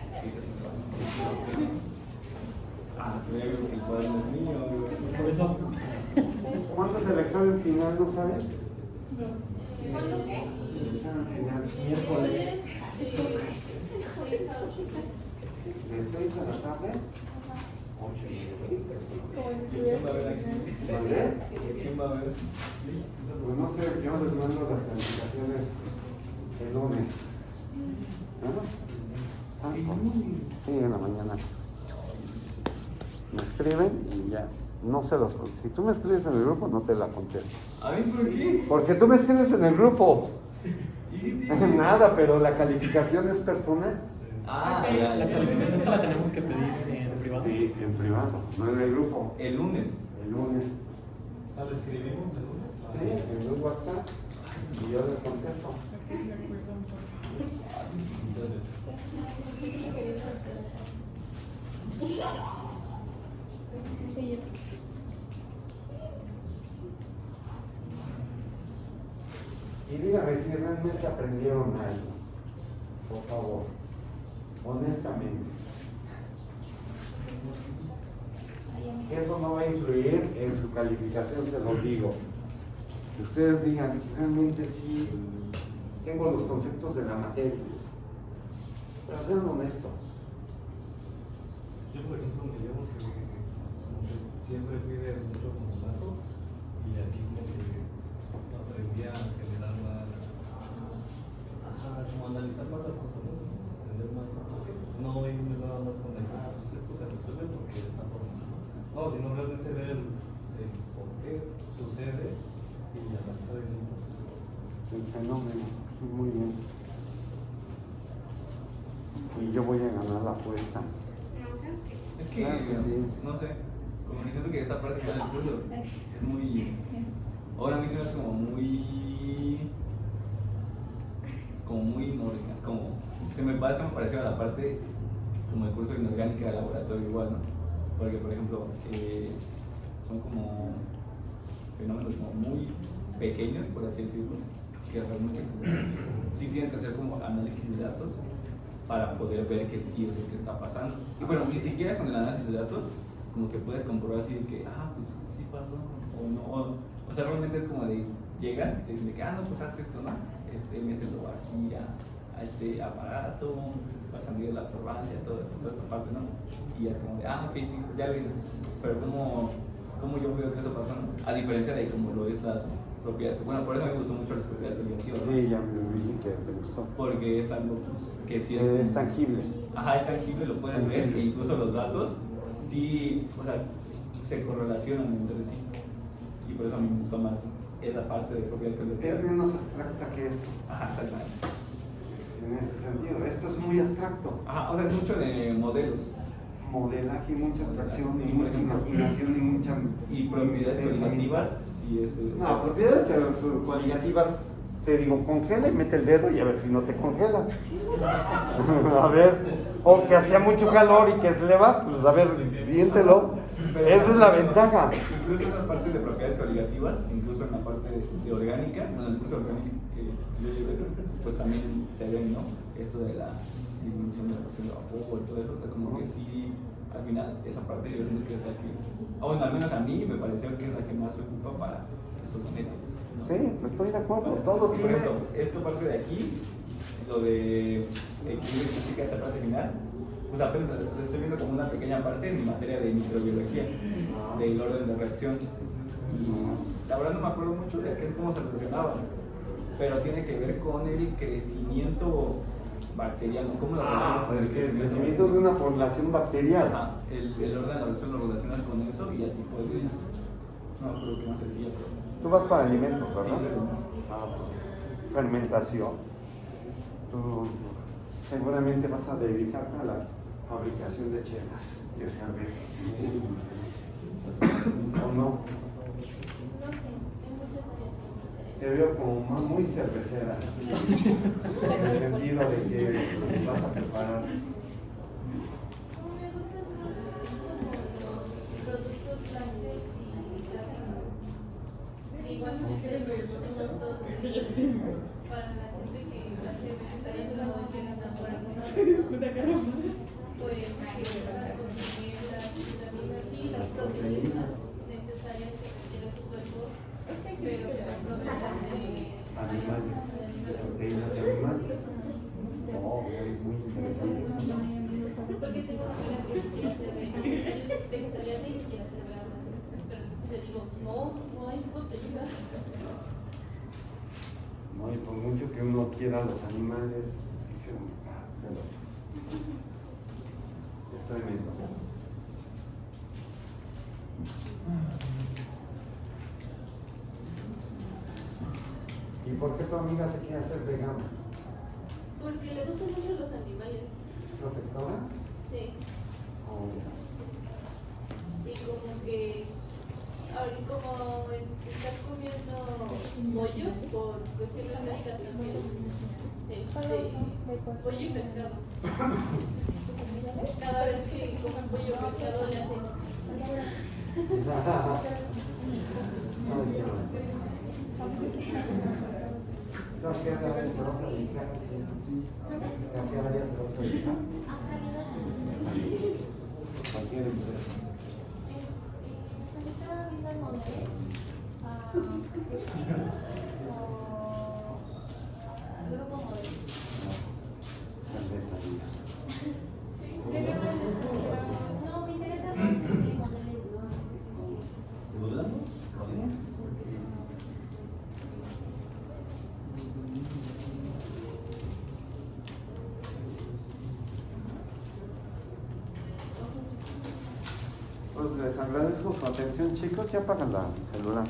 El cuaderno es mío. Por eso. ¿Cuánto es el examen final, no sabes? ¿Cuándo qué? El examen final. Miércoles. ¿De 6 de la tarde? 8 ¿Quién va a ver aquí? ¿Vale? ¿Quién va a ver? Pues no sé, yo les mando las calificaciones el lunes. ¿No? Ah, sí, en la mañana. Me escriben y ya. No se los contesto. Si tú me escribes en el grupo, no te la contesto. ¿A mí por qué? Porque tú me escribes en el grupo. ¿Y Nada, pero la calificación es personal. Ah, ya, La ya. calificación se la tenemos que pedir en privado. Sí, en privado, no en el grupo. El lunes. El lunes. ¿Lo escribimos el lunes? Sí, en un WhatsApp. Y yo les contesto. Entonces, Y dígame si realmente aprendieron algo. Por favor. Honestamente. Eso no va a influir en su calificación, se los digo. Que ustedes digan, realmente sí, tengo los conceptos de la materia. Pero sean honestos. yo por ejemplo me llevo que siempre fui de mucho lazo y aquí como que aprendí a generar más, como analizar más las cosas, ¿no? Entender más, porque no irme No, sino realmente ver el por qué sucede y analizar el mismo proceso. El fenómeno, muy bien. Y yo voy a ganar la apuesta. Es que, Claro que sí. no sé, como que siento que esta parte final del curso es muy. Ahora a mí se me hace como muy nórdica, como. Se me pareció a la parte como el curso de inorgánica de laboratorio igual, ¿no? Porque, por ejemplo, son como fenómenos como muy pequeños, por así decirlo, que realmente sí tienes que hacer como análisis de datos para poder ver que sí es lo que está pasando. Y bueno, ni siquiera con el análisis de datos, como que puedes comprobar así de que, pues sí pasó, o no. O sea, realmente es como de, llegas y te dicen de que, no, pues haz esto, ¿no? Mételo aquí a este aparato, vas a medir la absorbancia, toda esta parte, ¿no? Y es como de, ok, sí, ya lo hice. Pero ¿cómo yo veo que eso pasó, ¿no? A diferencia de cómo lo es las propiedades. Bueno, por eso me gustó mucho las propiedades cognitivas, ¿no? Sí, ya me dije que te gustó. Porque es algo pues, que sí Es tangible. Ajá, es tangible, lo puedes ver, e incluso los datos sí, o sea, se correlacionan entre sí. Y por eso a mí me gustó más esa parte de propiedades cognitivas. Es menos abstracta que esto. Ajá, exactamente. En ese sentido, esto es muy abstracto. Ajá, o sea, es mucho de modelos. Modelaje, mucha abstracción, y Y, por mucha ejemplo, imaginación, y mucha. Y propiedades cognitivas, sí es. No, propiedades cognitivas, te digo, congela y mete el dedo y a ver si no te congela. A ver, o que hacía mucho calor y que se le va, pues a ver, diéntelo. Esa es la ventaja. Incluso esa parte de propiedades coligativas, incluso en la parte de orgánica, bueno, el curso orgánico que yo llevé, pues también se ve, ¿no? Esto de la disminución de la presión de vapor, todo eso, o sea, como que sí, al final, esa parte yo siento que es la que, bueno, al menos a mí me pareció que es la que más se ocupa para estos métodos, ¿no? Sí, pues estoy de acuerdo, todo Y por tiene. eso, esta parte de aquí, lo de equilibrio específica, esta parte final, pues apenas lo estoy viendo como una pequeña parte en mi materia de microbiología, del orden de reacción. Y la verdad no me acuerdo mucho de cómo se relacionaba, pero tiene que ver con el crecimiento bacteriano. ¿Cómo lo relacionas con El crecimiento de una población bacteriana. Ajá, el orden de reacción lo relacionas con eso y así puedes. No creo que más sencilla, pero. Tú vas para alimentos, ¿verdad? Sí, Fermentación. Tú seguramente vas a dedicarte a la fabricación de chelas, de cerveza. ¿O no? No sé, hay muchas áreas. Te veo como muy cervecera. En el sentido de que vas a preparar. Como me gustan los productos lácteos y cárnicos. Igualmente son todos para la gente que hace vegetariano o que anda por alguna razón, pues que puedan consumir las vitaminas y las proteínas necesarias que requiere su cuerpo, pero que no provengan de Animales, proteínas de animales. Oh, muy interesante. porque tengo una amiga que quiere ser vegetariana y quiere ser vegana, pero entonces le digo, no hay proteínas. No, y por mucho que uno quiera los animales, dice uno, pero es tremendo. ¿Y por qué tu amiga se quiere hacer vegana? Porque le gustan mucho los animales. ¿Protectora? Sí. Oh, Y como que ahorita como estás comiendo pollo por cuestiones médicas también, pollo y pescado. Cada vez que come pollo o pescado le hace. Ay, qué bueno. ¿A qué área te vas a dedicar? ¿A qué área te vas a dedicar? Cualquier empresa. Necesitaba vida modelos, o grupo modelo. Tal vez ahí. No, me interesa más modelos. ¿Dudamos? ¿Rocío? Pues les agradezco su atención, chicos. Ya apagan el celular.